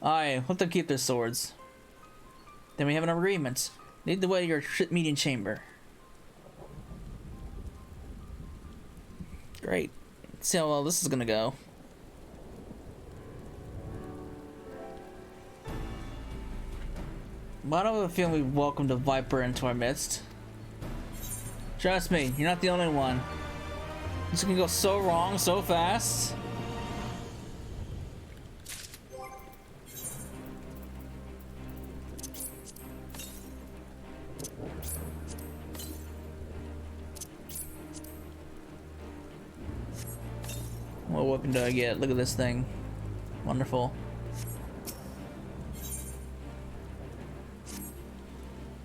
Aye, let them keep their swords. Then we have an agreement. Lead the way to your meeting chamber. Great. Let's see how well this is gonna go. Why don't we feel we welcomed a Viper into our midst? Trust me, you're not the only one. This can go so wrong so fast. What weapon do I get? Look at this thing. Wonderful.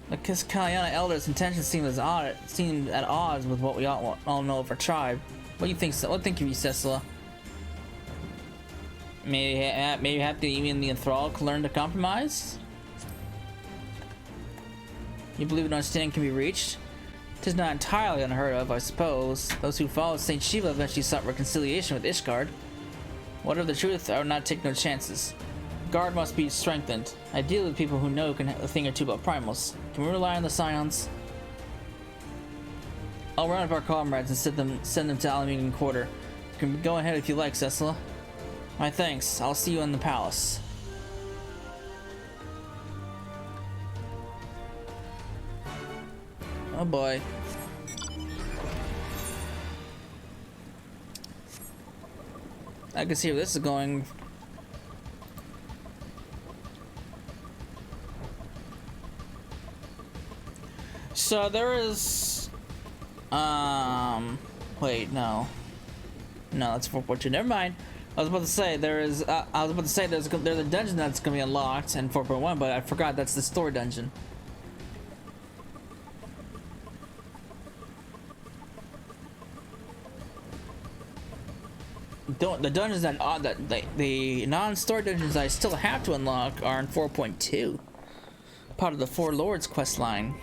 Because Kalyana Elder's intentions seem at odds with what we all know of our tribe. What do you think? What think of you, Cecila? Maybe have to even the enthralled learn to compromise. You believe an understanding can be reached? It is not entirely unheard of, I suppose. Those who followed Saint Shiva eventually sought reconciliation with Ishgard. Whatever the truth, I would not take no chances. Guard must be strengthened. Ideally with people who know a thing or two about primals. Can we rely on the Scions? I'll round up our comrades and send them to Ala Mhigo quarter. You can go ahead if you like, Cecila. My thanks. I'll see you in the palace. Oh boy. I can see where this is going. So there is wait, no, that's 4.2. Never mind. I was about to say there's a dungeon that's gonna be unlocked in 4.1, but I forgot that's the story dungeon. The dungeons the non-story dungeons I still have to unlock are in 4.2, part of the Four Lords quest line.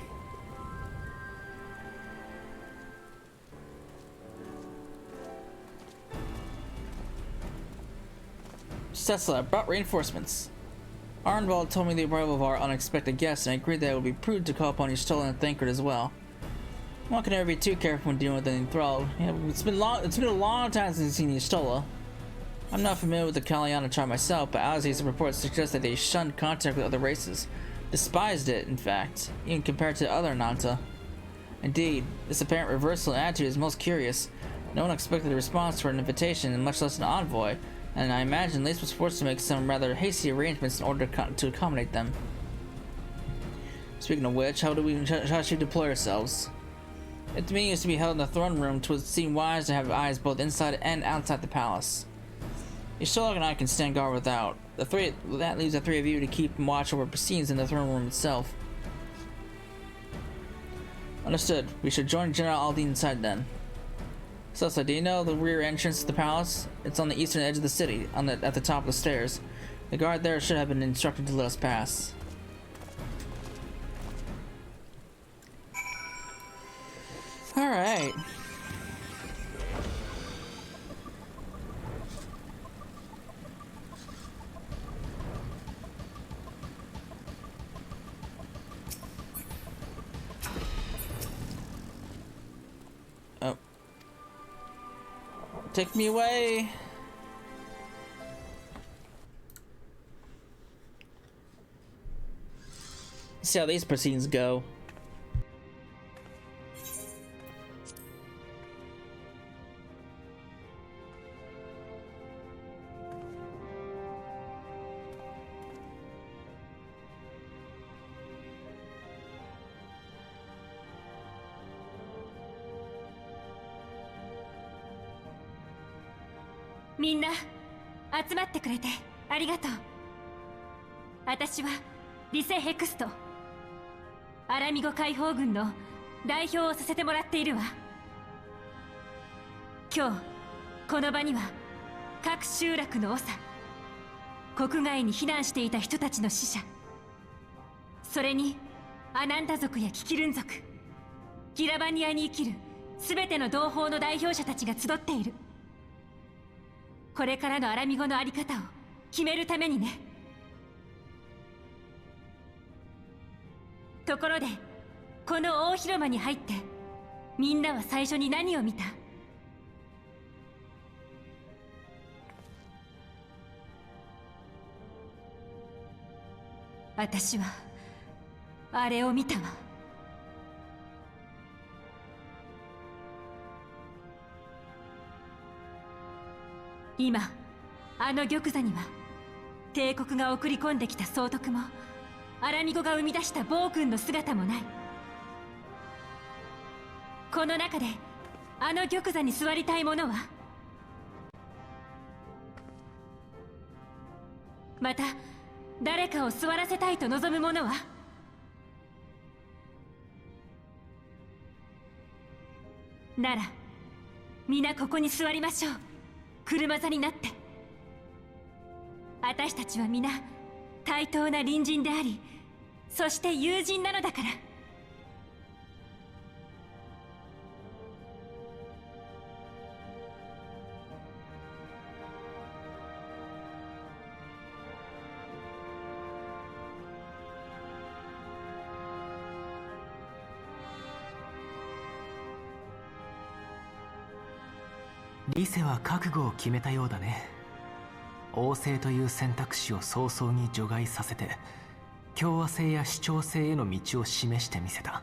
Cecila, I brought reinforcements. Arnwald told me the arrival of our unexpected guests, and I agreed that it would be prudent to call upon your stolen Thancred as well. One can never be too careful when dealing with an enthralled. Yeah, it's been a long time since I've seen Y'shtola. I'm not familiar with the Kalyana tribe myself, but Alice's reports suggest that they shunned contact with other races. Despised it, in fact, even compared to other Nanta. Indeed, this apparent reversal in attitude is most curious. No one expected a response to an invitation, and much less an envoy, and I imagine Lace was forced to make some rather hasty arrangements in order to accommodate them. Speaking of which, how should we deploy ourselves? If the meeting is to be held in the throne room, 'twould seem wise to have eyes both inside and outside the palace. Y'shtola and I can stand guard without. That leaves the three of you to keep watch over proceedings in the throne room itself. Understood. We should join General Aldine inside then. So, do you know the rear entrance to the palace? It's on the eastern edge of the city, at the top of the stairs. The guard there should have been instructed to let us pass. Alright. Oh. Take me away. See how these proceedings go.みんな集まってくれてありがとう。私はリセ・ヘクスト、アラミゴ解放軍の代表をさせてもらっているわ。今日この場には各集落の長、国外に避難していた人たちの死者、それにアナンタ族やキキルン族、ギラバニアに生きる全ての同胞の代表者たちが集っている。これからのアラミゴの在り方を決めるためにね。ところでこの大広間に入ってみんなは最初に何を見た？私はあれを見たわ。今あの玉座には帝国が送り込んできた総督もアラミゴが生み出した暴君の姿もない。この中であの玉座に座りたい者は？また誰かを座らせたいと望む者は？なら皆ここに座りましょう。車座になって。私たちは皆対等な隣人であり、そして友人なのだから。リセは覚悟を決めたようだね。王政という選択肢を早々に除外させて共和制や主張制への道を示してみせた。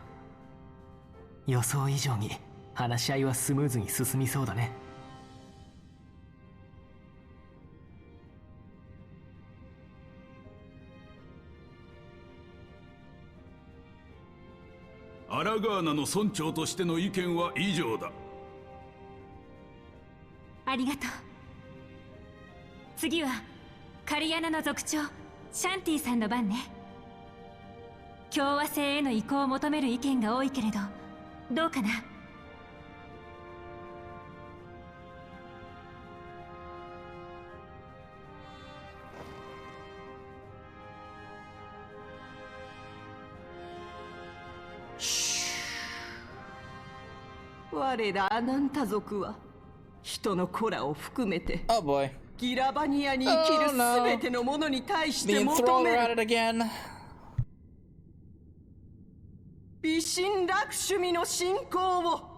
予想以上に話し合いはスムーズに進みそうだね。アラガーナの村長としての意見は以上だ。ありがとう。次はカリアナの族長シャンティさんの番ね。共和制への移行を求める意見が多いけれどどうかな？我らアナンタ族は人の子らを含めて Oh boy. ギラバニアに生きるすべてのものに対して Being 求 thrown め at る it again. 美神ラクシュミの信仰を。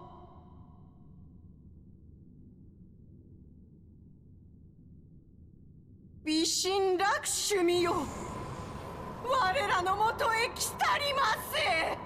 美神ラクシュミよ、我らのもとへ来たりませ。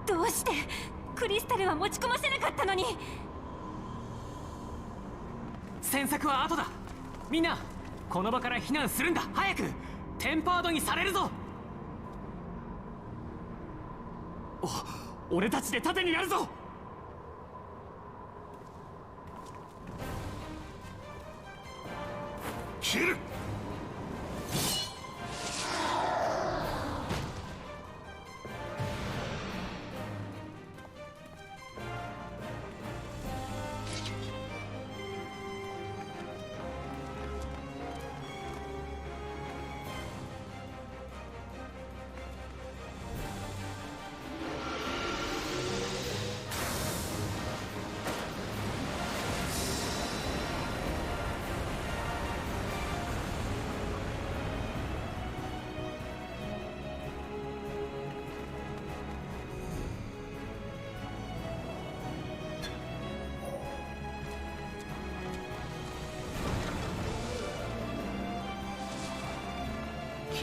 どうしてクリスタルは持ち込ませなかったのに。詮索は後だ。みんなこの場から避難するんだ。早くテンパードにされるぞ。俺たちで盾になるぞ。切る。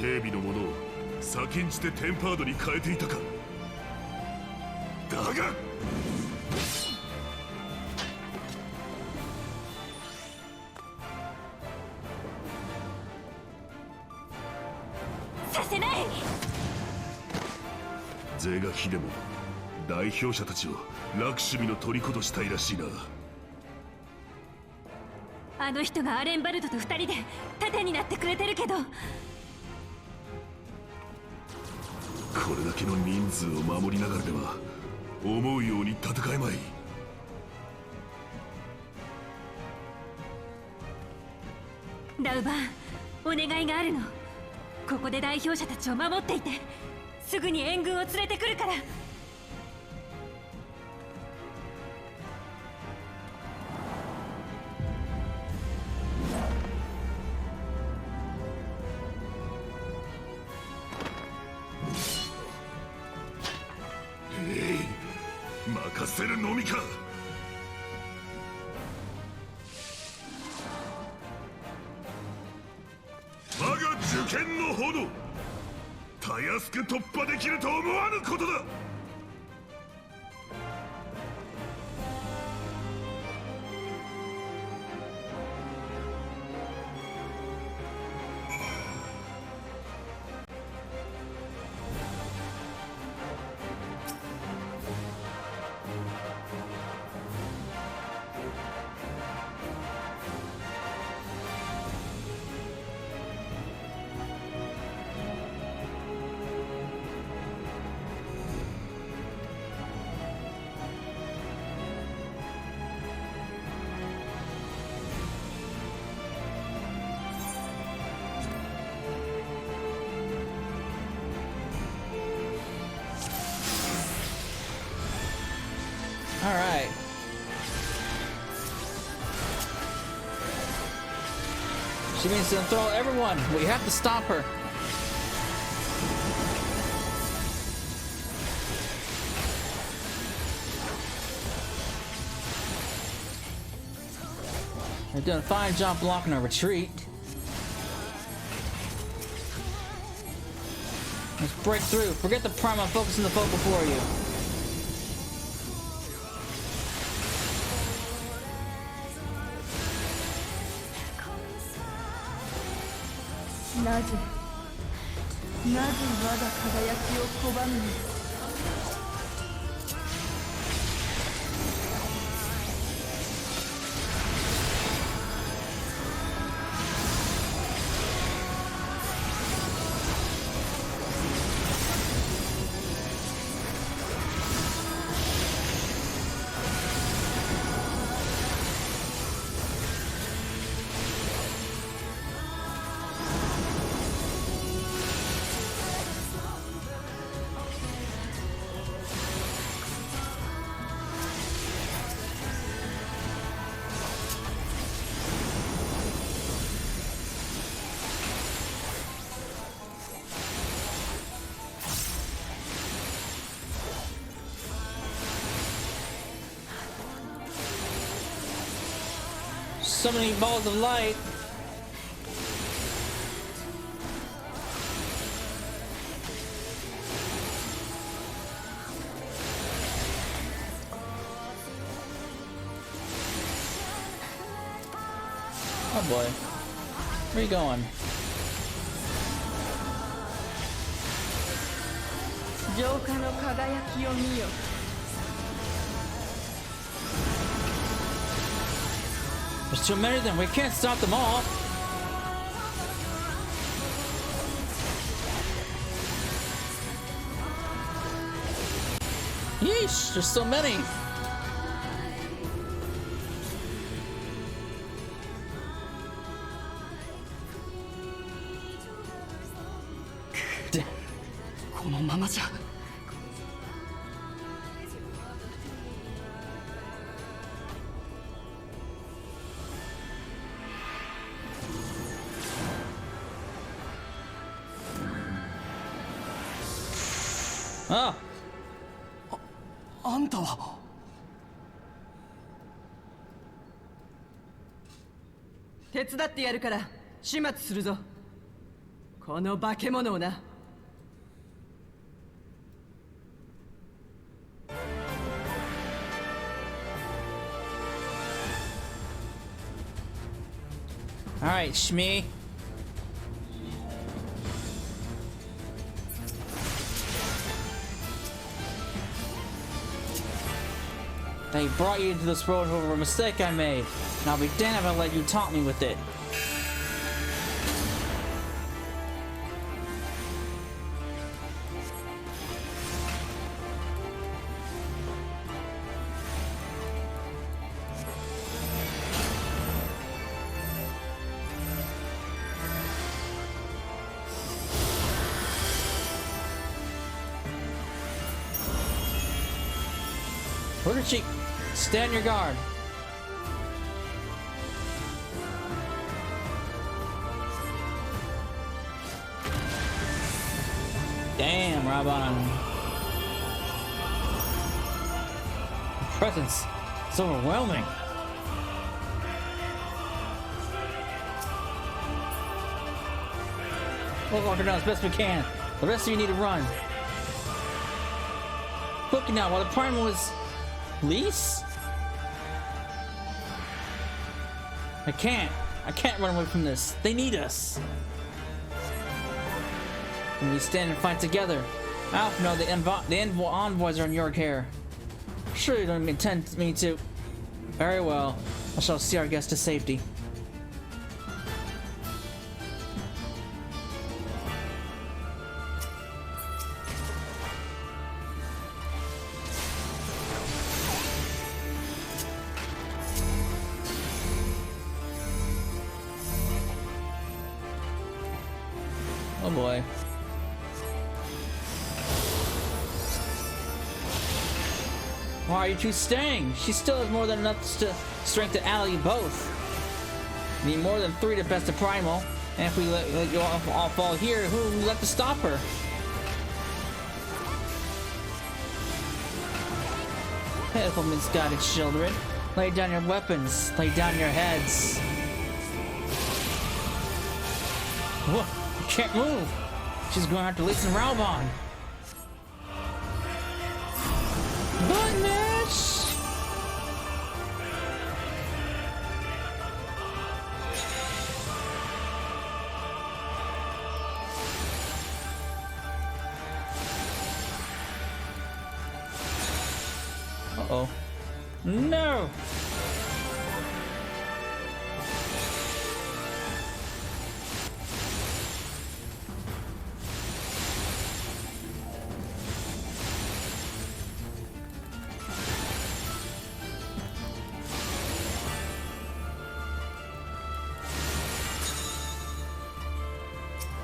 警備の者を先んじてテンパードに変えていたか。だがさせない。是が非でも代表者たちをラクシュミの虜としたいらしいな。あの人がアレンバルドと二人で盾になってくれてるけど。これだけの人数を守りながらでは思うように戦えまい。ラウバーン、お願いがあるの。ここで代表者たちを守っていて、すぐに援軍を連れてくるから。任せるのみか。我が受験の炎、たやすく突破できると思わぬことだ。All right. She means to throw everyone. We have to stop her. They're doing a fine job blocking our retreat. Let's break through. Forget the prime. I'm focusing the focal for you. So many balls of light. Oh boy. Where are you going? There's too many of them. We can't stop them all. Yeesh, there's so many. Oh. あんたは手伝ってやるから始末するぞこの化け物をな Alright, Shmi. They brought you into this world over a mistake I made, and I'll be damned if I let you taunt me with it. Where did she... Stand your guard. Damn, Raban. The presence is overwhelming. We'll walk her down as best we can. The rest of you need to run. Quick now, while the primal is... Lease? I can't run away from this. They need us. And we stand and fight together. Alpha, no, the envoys are in your care. Sure you don't intend me to. Very well. I shall see our guest to safety. Oh boy. Why are you two staying? She still has more than enough strength to ally you both. We need more than 3 to best a primal. And if we let you all fall here, who will we let to stop her? Pitiful misguided children. Lay down your weapons. Lay down your heads. Whoa. Can't move. She's going after Lisa and Raubon. Button mash. Uh-oh. No.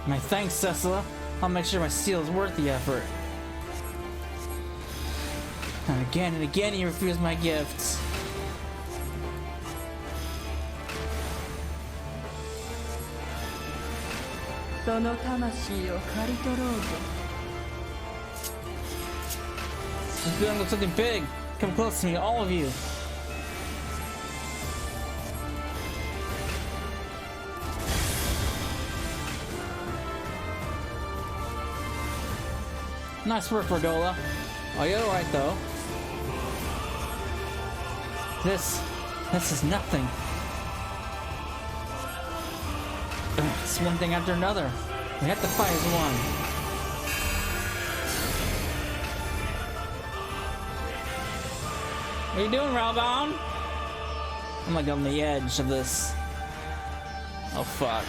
My thanks, Cecila. I'll make sure my seal is worth the effort. And again, you refuse my gifts. She's dealing with something big. Come close to me, all of you. Nice work, Vergola. Oh, you're alright though. This is nothing. It's one thing after another. We have to fight as one. What are you doing, Railbound? I'm like on the edge of this. Oh fuck.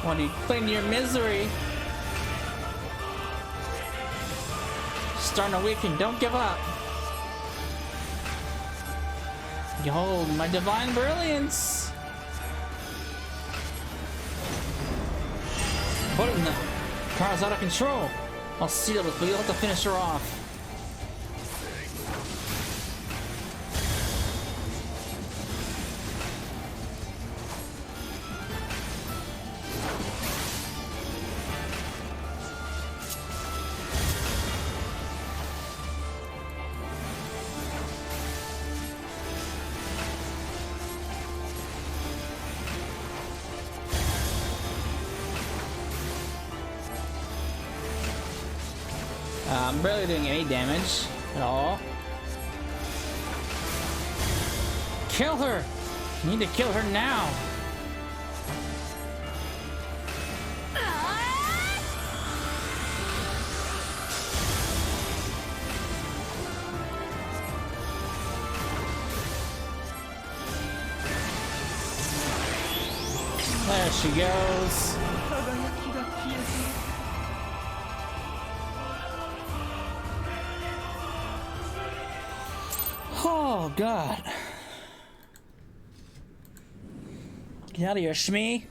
What are you playing your misery? Starting to weaken, don't give up. Behold my divine brilliance. Put it in the car's out of control. I'll seal it, but you'll have to finish her off. I'm barely doing any damage at all. Kill her! You need to kill her now! There she goes. Oh god. Get out of here, Shmee.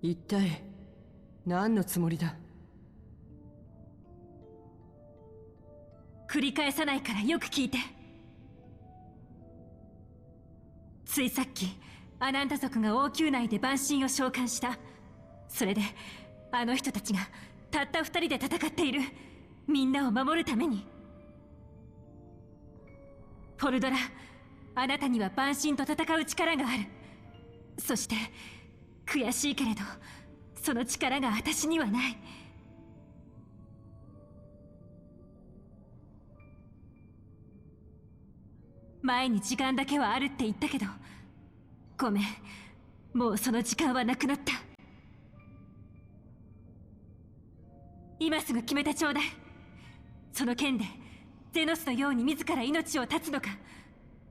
一体何のつもりだ。繰り返さないからよく聞いて。ついさっきアナンタ族が王宮内で万神を召喚した。それであの人たちがたった二人で戦っている。みんなを守るために。ポルドラ、あなたには万神と戦う力がある。そして悔しいけれどその力が私にはない。前に時間だけはあるって言ったけど、ごめん、もうその時間はなくなった。今すぐ決めてちょうだい。その剣でゼノスのように自ら命を絶つのか、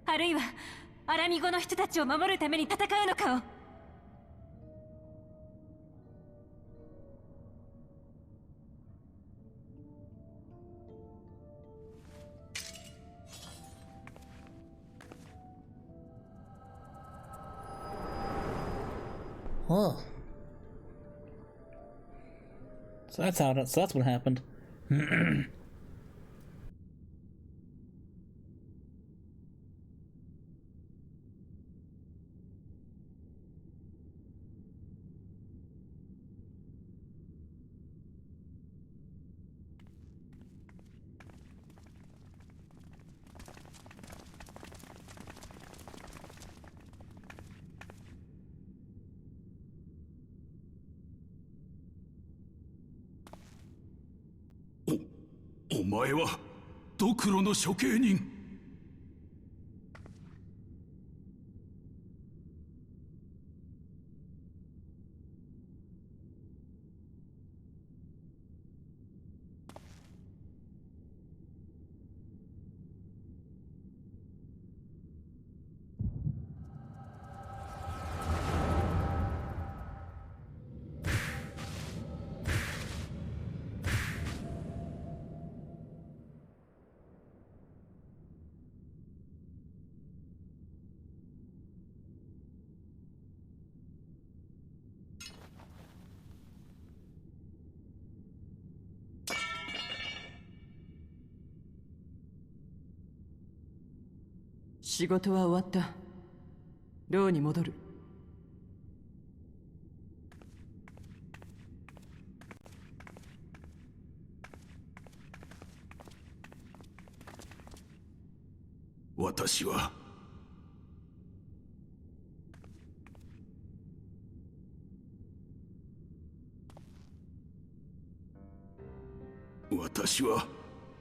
あるいはアラミゴの人たちを守るために戦うのかを。Whoa. So that's what happened. .お前はドクロの処刑人。仕事は終わった。牢に戻る。私は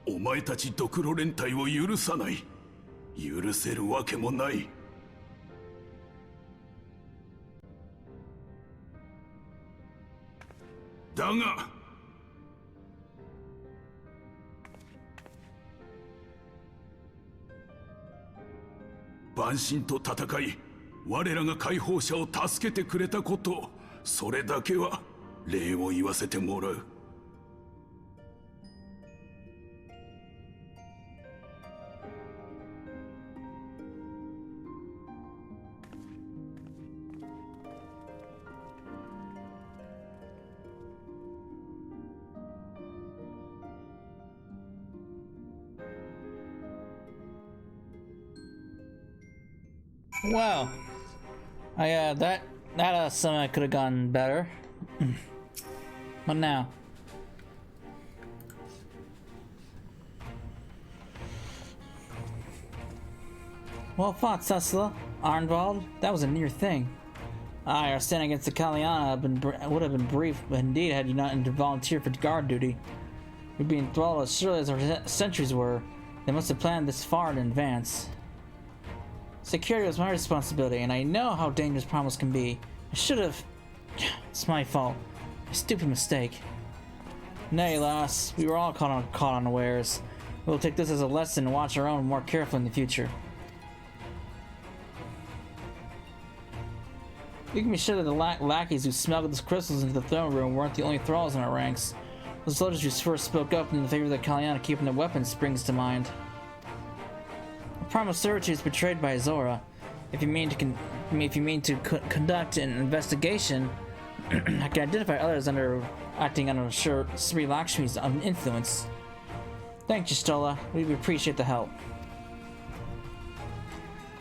お前たちドクロ連隊を許さない。許せるわけもない。だが万神と戦い、我らが解放者を助けてくれたこと、それだけは礼を言わせてもらう。Wow. That summit could have gone better. What now? Well fought, Cecila. Arnvald, that was a near thing. Our stand against the Kaliana would have been brief, but indeed had you not volunteered for guard duty. We'd be enthralled as surely as our sentries were. They must have planned this far in advance. Security was my responsibility, and I know how dangerous problems can be. I should have... It's my fault. A stupid mistake. Nay, lass, we were all caught unawares. We'll take this as a lesson and watch our own more carefully in the future. You can be sure that the lackeys who smuggled the crystals into the throne room weren't the only thralls in our ranks. The soldiers who first spoke up in favor of the Kaliana keeping their weapons springs to mind. Promise servitude is betrayed by Zora. If you mean to conduct an investigation, I can identify others acting under Sri Lakshmi's influence. Thanks, Stola. We appreciate the help.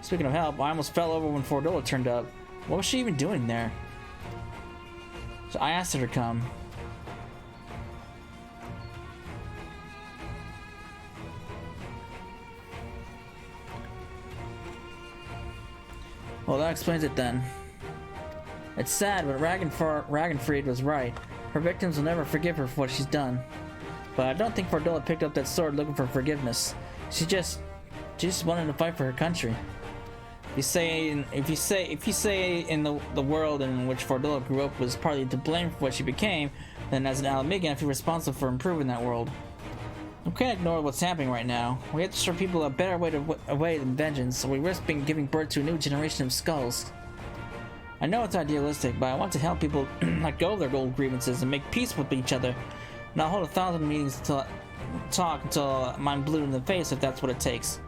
Speaking of help, I almost fell over when Fordola turned up. What was she even doing there? So I asked her to come. Well, that explains it then. It's sad, but Ragnfried was right. Her victims will never forgive her for what she's done. But I don't think Fordola picked up that sword looking for forgiveness. She just wanted to fight for her country. If you say in the world in which Fordilla grew up was partly to blame for what she became, then as an Ala Mhigo, I feel responsible for improving that world. We can't ignore what's happening right now. We have to show people a better way than vengeance, so we risk giving birth to a new generation of skulls. I know it's idealistic, but I want to help people let go of their old grievances and make peace with each other. And I'll hold 1,000 meetings to talk until I'm blue in the face if that's what it takes.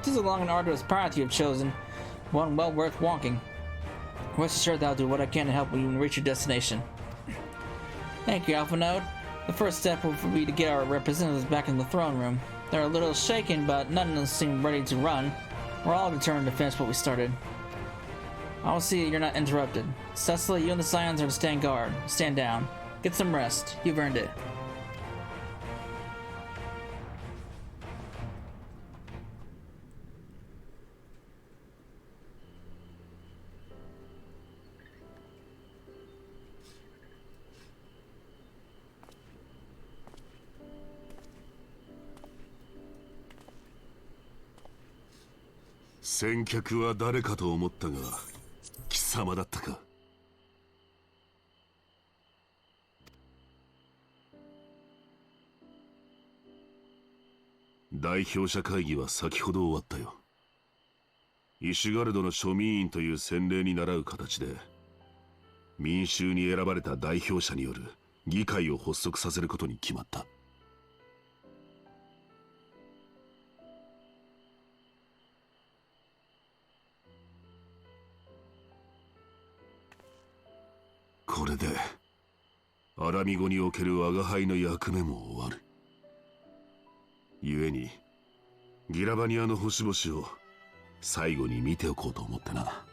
This is a long and arduous path you have chosen, one well worth walking. Rest assured that I'll do what I can to help you reach your destination. Thank you, Alpha Node. The first step will be to get our representatives back in the throne room. They're a little shaken, but none of them seem ready to run. We're all determined to finish what we started. I will see you're not interrupted. Cecily, you and the Scions are to stand guard. Stand down. Get some rest. You've earned it.先客は誰かと思ったが、貴様だったか。代表者会議は先ほど終わったよ。イシュガルドの庶民院という先例に倣う形で、民衆に選ばれた代表者による議会を発足させることに決まった。これでアラミゴにおける我が輩の役目も終わる。故にギラバニアの星々を最後に見ておこうと思ってな。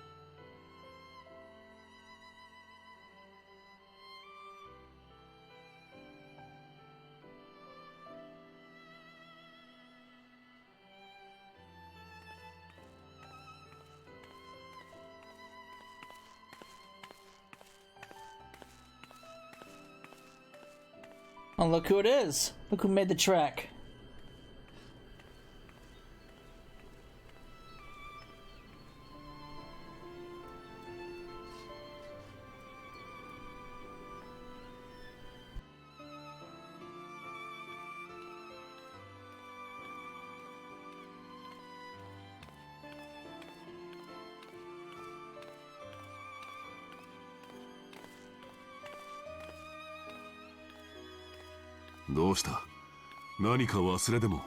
Oh, look who it is! Look who made the track. どうした？何か忘れでも？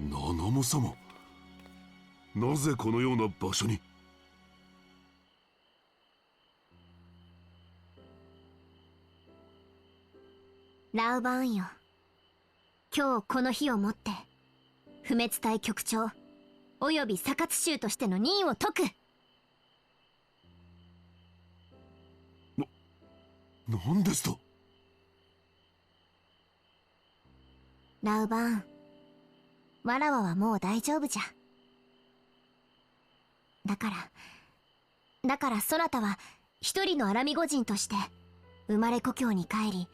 ナナモ様、なぜこのような場所に？ラウバーンよ、今日この日をもって不滅隊局長および査察衆としての任を解く。何ですと？ラウバーン、わらわはもう大丈夫じゃ。だからそなたは一人のアラミゴ人として生まれ故郷に帰り、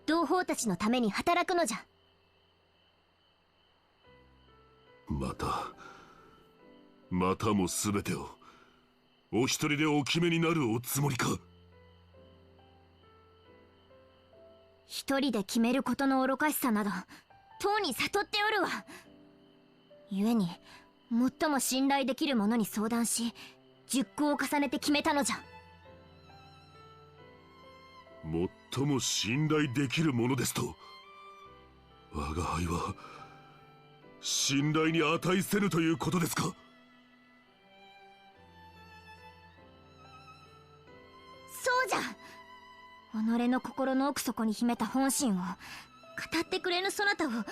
同胞たちのために働くのじゃ。またも全てをお一人でお決めになるおつもりか？一人で決めることの愚かしさなどとうに悟っておるわ。故に最も信頼できる者に相談し熟考を重ねて決めたのじゃ。最も信頼できる者ですと？我が輩は信頼に値せぬということですか？そうじゃ。己の心の奥底に秘めた本心を語ってくれぬそなたをどう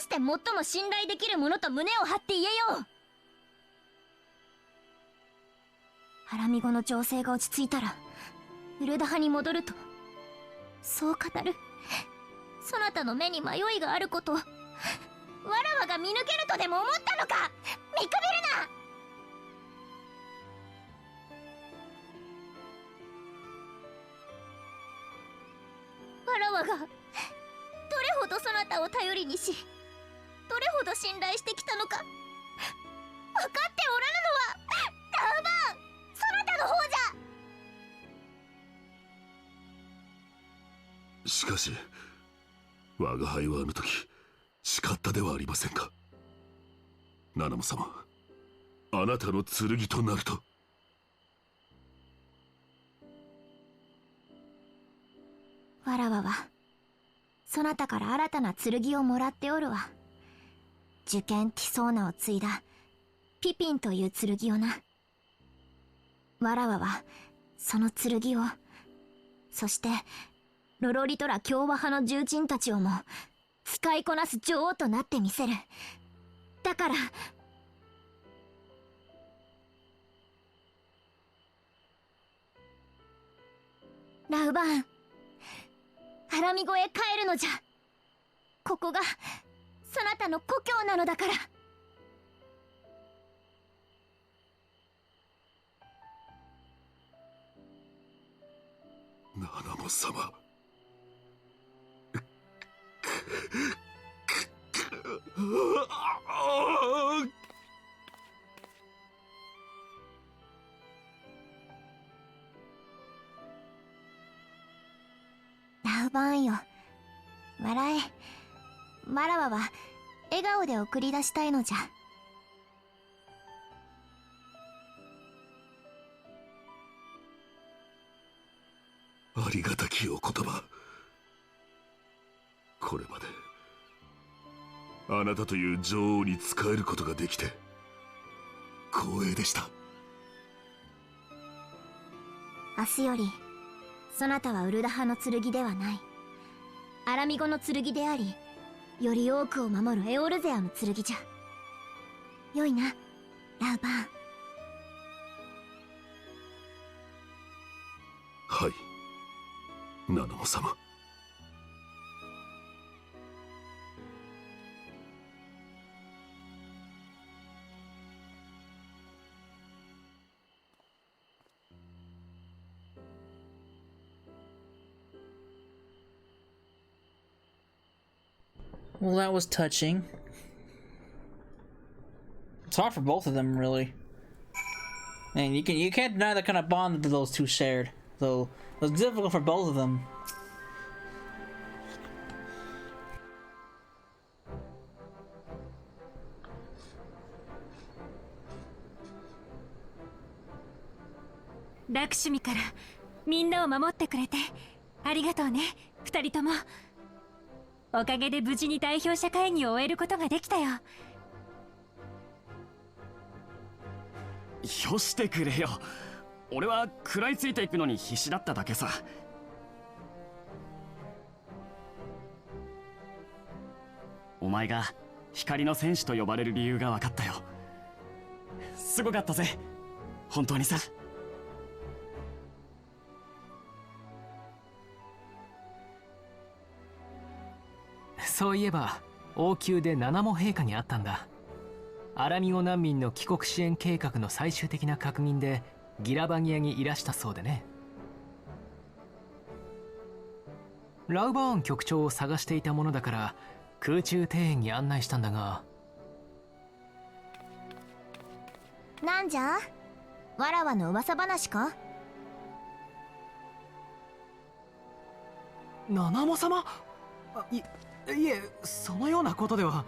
して最も信頼できる者と胸を張って言えよう。アラミゴの情勢が落ち着いたらウルダ派に戻るとそう語る。そなたの目に迷いがあることわらわが見抜けるとでも思ったのか？見くびるな。わらわがどれほどそなたを頼りにし、どれほど信頼してきたのか分かっておらぬのはラウバーンそなたの方じゃ。しかし我が輩はあの時誓ったではありませんか。ナナモ様、あなたの剣となると。わらわはそなたから新たな剣をもらっておるわ。受験ティソーナを継いだピピンという剣をな。わらわはその剣を、そしてロロリトラ共和派の重鎮たちをも使いこなす女王となってみせる。だからラウバーン、アラミゴへ帰るのじゃ。ここがそなたの故郷なのだから。ナナモ様、ラウバーンよ、笑え。わらわは笑顔で送り出したいのじゃ。ありがたきお言葉。これまであなたという女王に仕えることができて光栄でした。明日よりそなたはウルダ派の剣ではない、アラミゴの剣であり、より多くを守るエオルゼアの剣じゃ。よいな、ラウバーン。はい、ナナモ様。Well, that was touching. It's hard for both of them, really. And you can't deny the kind of bond that those two shared. So it was difficult for both of them. Lakshmi からみんなを守ってくれてありがとうね、二人とも。おかげで無事に代表者会議を終えることができたよ。よしてくれよ。俺は食らいついていくのに必死だっただけさ。お前が光の戦士と呼ばれる理由が分かったよ。すごかったぜ、本当にさ。そういえば王宮で七も陛下に会ったんだ。アラミゴ難民の帰国支援計画の最終的な確認でギラバニアにいらしたそうでね。ラウバーン局長を探していたものだから空中庭園に案内したんだが。なんじゃ、わらわの噂話か。七も様、いえ、そのようなことでは。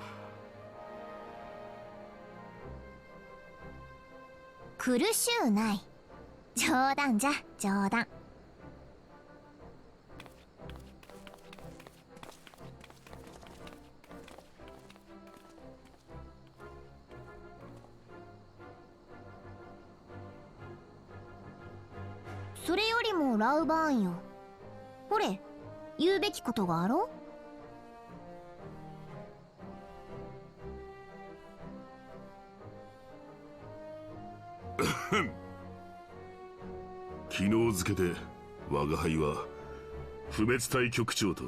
苦しゅうない、冗談じゃ冗談。それよりもラウバーンよ、ほれ言うべきことがあろう。昨日付で我が輩は不滅隊局長と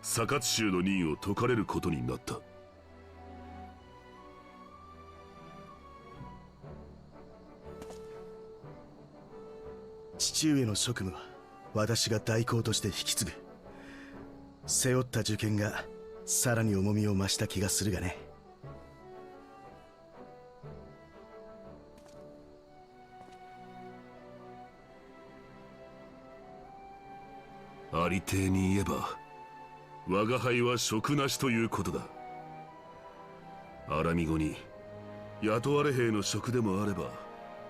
サカツ州の任を解かれることになった。父上の職務は私が代行として引き継ぐ。背負った受験がさらに重みを増した気がするがね。ありていに言えば我が輩は職なしということだ。アラミゴに雇われ兵の職でもあれば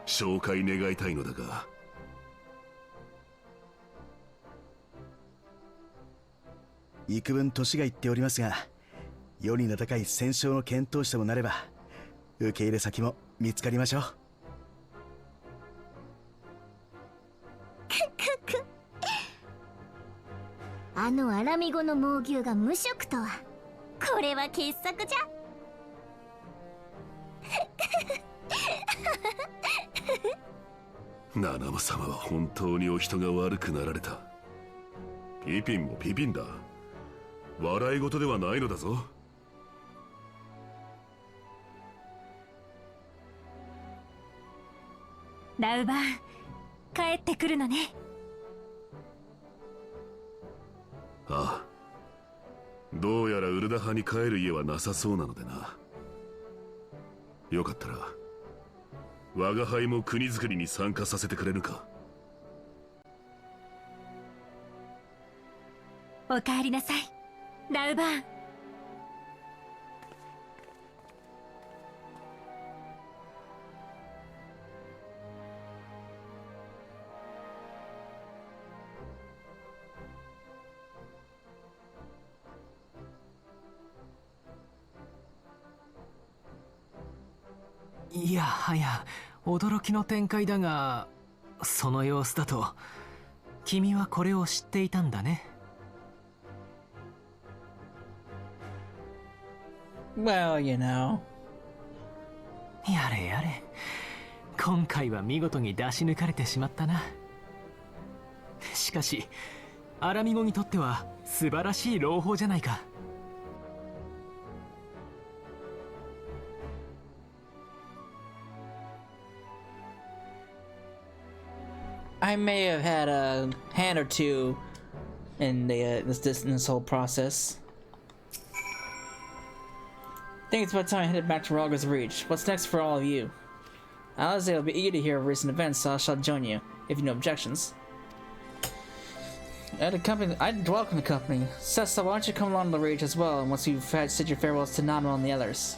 紹介願いたいのだが。幾分年がいっておりますが、世に名高い戦将の検討士ともなれば受け入れ先も見つかりましょう。あのアラミゴの猛牛が無職とは、これは傑作じゃ。ナナム様は本当にお人が悪くなられた。ピピンもピピンだ。笑い事ではないのだぞ。ラウバーン、帰ってくるのね。ああ、どうやらウルダ派に帰る家はなさそうなのでな。よかったら我が輩も国づくりに参加させてくれるか。おかえりなさい、ラウバーン。いやはや驚きの展開だが、その様子だと君はこれを知っていたんだね。Well, you know. やれやれ、今回は見事に出し抜かれてしまったな。しかしアラミゴにとっては素晴らしい朗報じゃないか。I may have had a hand or two in the this whole process. I think it's about time I headed back to Rogger's Reach. What's next for all of you? Alize will be eager to hear of recent events, so I shall join you, if you have no objections. I'd welcome the company. Sessa, why don't you come along to the Reach as well, and once you've said your farewells to Nano and the others.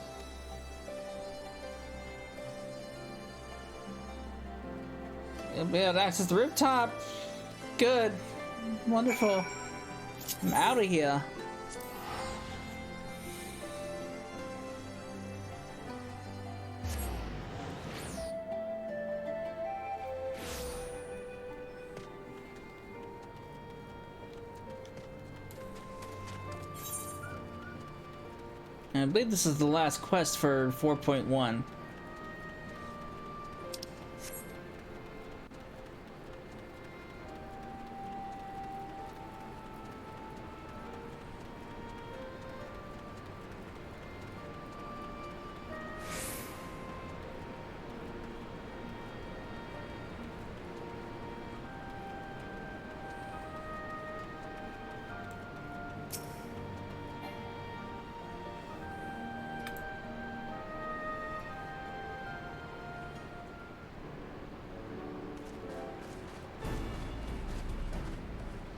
You'll be able to access the rooftop. Good. Wonderful. I'm out of here. And I believe this is the last quest for 4.1.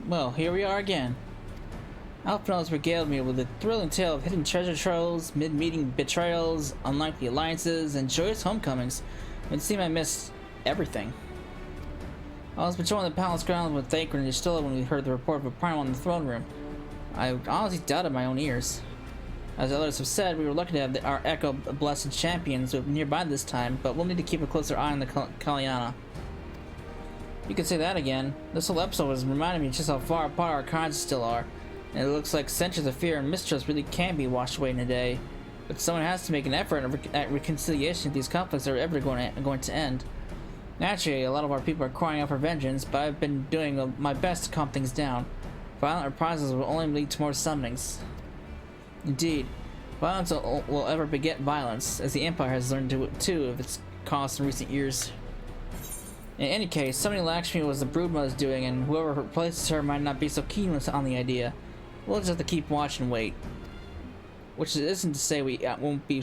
Well, here we are again. Alpha has regaled me with a thrilling tale of hidden treasure troves, mid-meeting betrayals, unlikely alliances, and joyous homecomings. It would seem I missed everything. I was patrolling the palace grounds with Thancred and Yastilla when we heard the report of a primal in the throne room. I honestly doubted my own ears. As others have said, we were lucky to have our Echo Blessed champions nearby this time, but we'll need to keep a closer eye on the Kalyana. You could say that again. This whole episode was reminding me just how far apart our kinds still are, and it looks like centuries of fear and mistrust really can be washed away in a day. But someone has to make an effort at reconciliation if these conflicts are ever going to end. Naturally, a lot of our people are crying out for vengeance, but I've been doing my best to calm things down. Violent reprisals will only lead to more summonings. Indeed, violence will ever beget violence, as the Empire has learned to too of its costs in recent years. In any case, summoning Lakshmi was the Broodmother's doing, and whoever replaces her might not be so keen on the idea. We'll just have to keep watch and wait. which isn't to say we won't be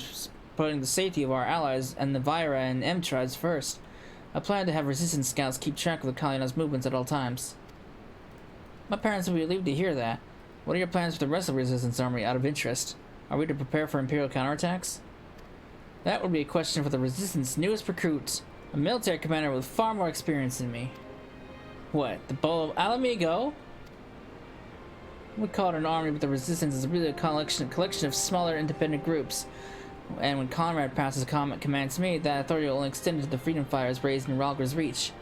putting the safety of our allies and the Vira and M-Trides first. I plan to have resistance scouts keep track of the Kalina's movements at all times. My parents will be relieved to hear that. What are your plans for the rest of the Resistance Army out of interest? Are we to prepare for Imperial counterattacks? That would be a question for the Resistance newest recruit, a military commander with far more experience than me. What, the Bull of Ala Mhigo? We call it an army, but the Resistance is really a collection of smaller independent groups. And when Conrad passes command to me, that authority will only extend to the freedom fires raised in Ralger's reach.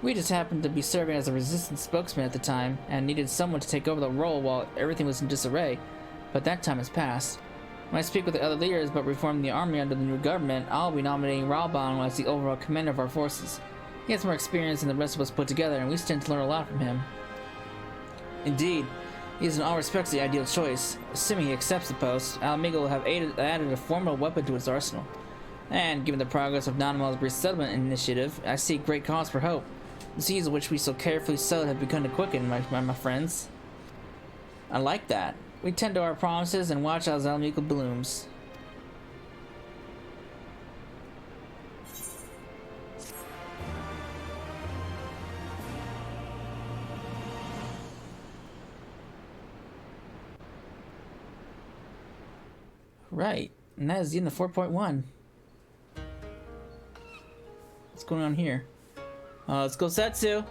We just happened to be serving as a Resistance spokesman at the time, and needed someone to take over the role while everything was in disarray, but that time has passed. When I speak with the other leaders about reforming the army under the new government, I'll be nominating Ralban as the overall commander of our forces. He has more experience than the rest of us put together, and we stand to learn a lot from him. Indeed, he is in all respects the ideal choice. Assuming he accepts the post, Ala Mhigo will have added a formidable weapon to his arsenal. And given the progress of Nanamal's resettlement initiative, I see great cause for hope. The seas which we so carefully sowed have begun to quicken, my friends. I like that. We tend to our promises and watch as Ala Mhigo blooms. Right, and that is the end of 4.1. What's going on here? Let's go Setsu!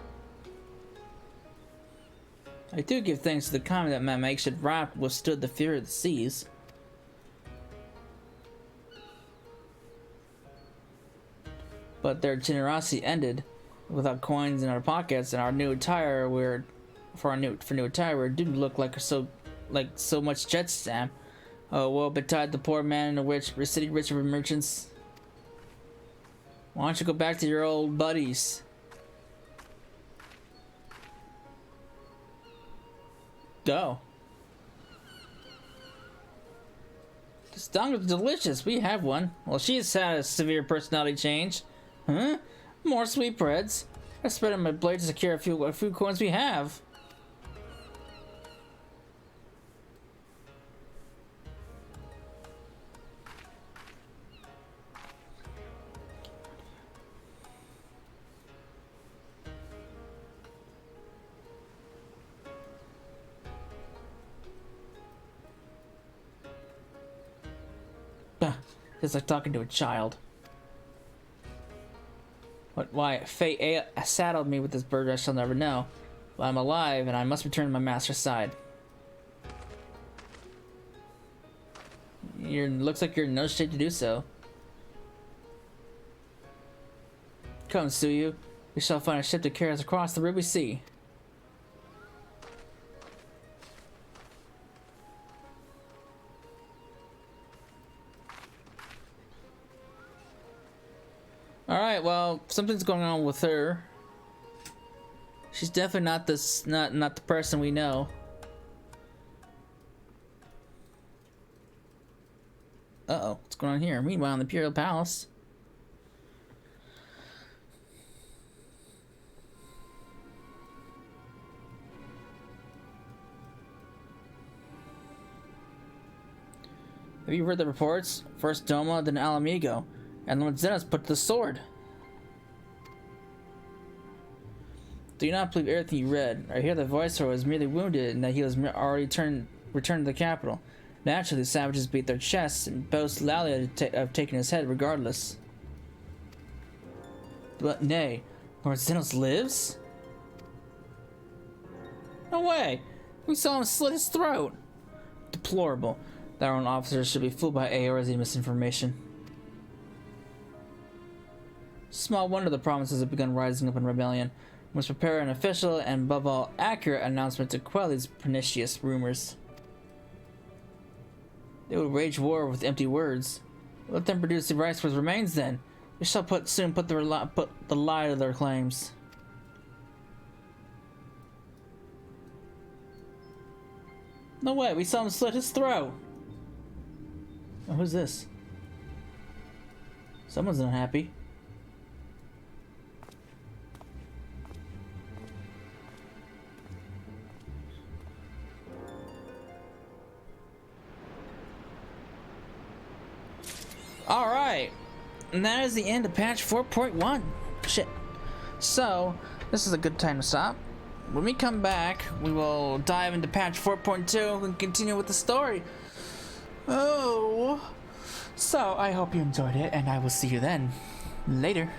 I do give thanks to the kami that my makeshift raft withstood the fury of the seas. But their generosity ended. Without coins in our pockets and our new attire, for new attire, we didn't look like so much jet stamp. Oh, woe betide the poor man in a city rich of merchants. Why don't you go back to your old buddies? Go. This dong is delicious. We have one. Well, she's had a severe personality change. Huh? More sweetbreads. I spread on my blade to secure a few coins we have. It's like talking to a child. But why fate saddled me with this bird I shall never know. But I'm alive and I must return to my master's side. Looks like you're in no shape to do so. Come, Suyu. We shall find a ship to carry us across the Ruby Sea. Alright, well, something's going on with her. She's definitely not the person we know. Uh-oh, what's going on here? Meanwhile, in the Imperial Palace. Have you read the reports? First Doma, then Ala Mhigo. And then Zenos put the sword. Do you not believe everything you read? I hear the Viceroy was merely wounded and that he was already returned to the capital. Naturally, the savages beat their chests and boast loudly of taking his head regardless. But nay, Lord Zenos lives? No way! We saw him slit his throat! Deplorable. That our own officers should be fooled by Aora's misinformation. Small wonder the provinces have begun rising up in rebellion. We must prepare an official and, above all, accurate announcement to quell these pernicious rumors. They will wage war with empty words. Let them produce the rights for his remains then. We shall soon put the lie to their claims. No way, we saw him slit his throat! Oh, who's this? Someone's unhappy. Alright. And that is the end of patch 4.1. Shit. So, this is a good time to stop. When we come back, we will dive into patch 4.2 and continue with the story. Oh. So, I hope you enjoyed it, and I will see you then. Later.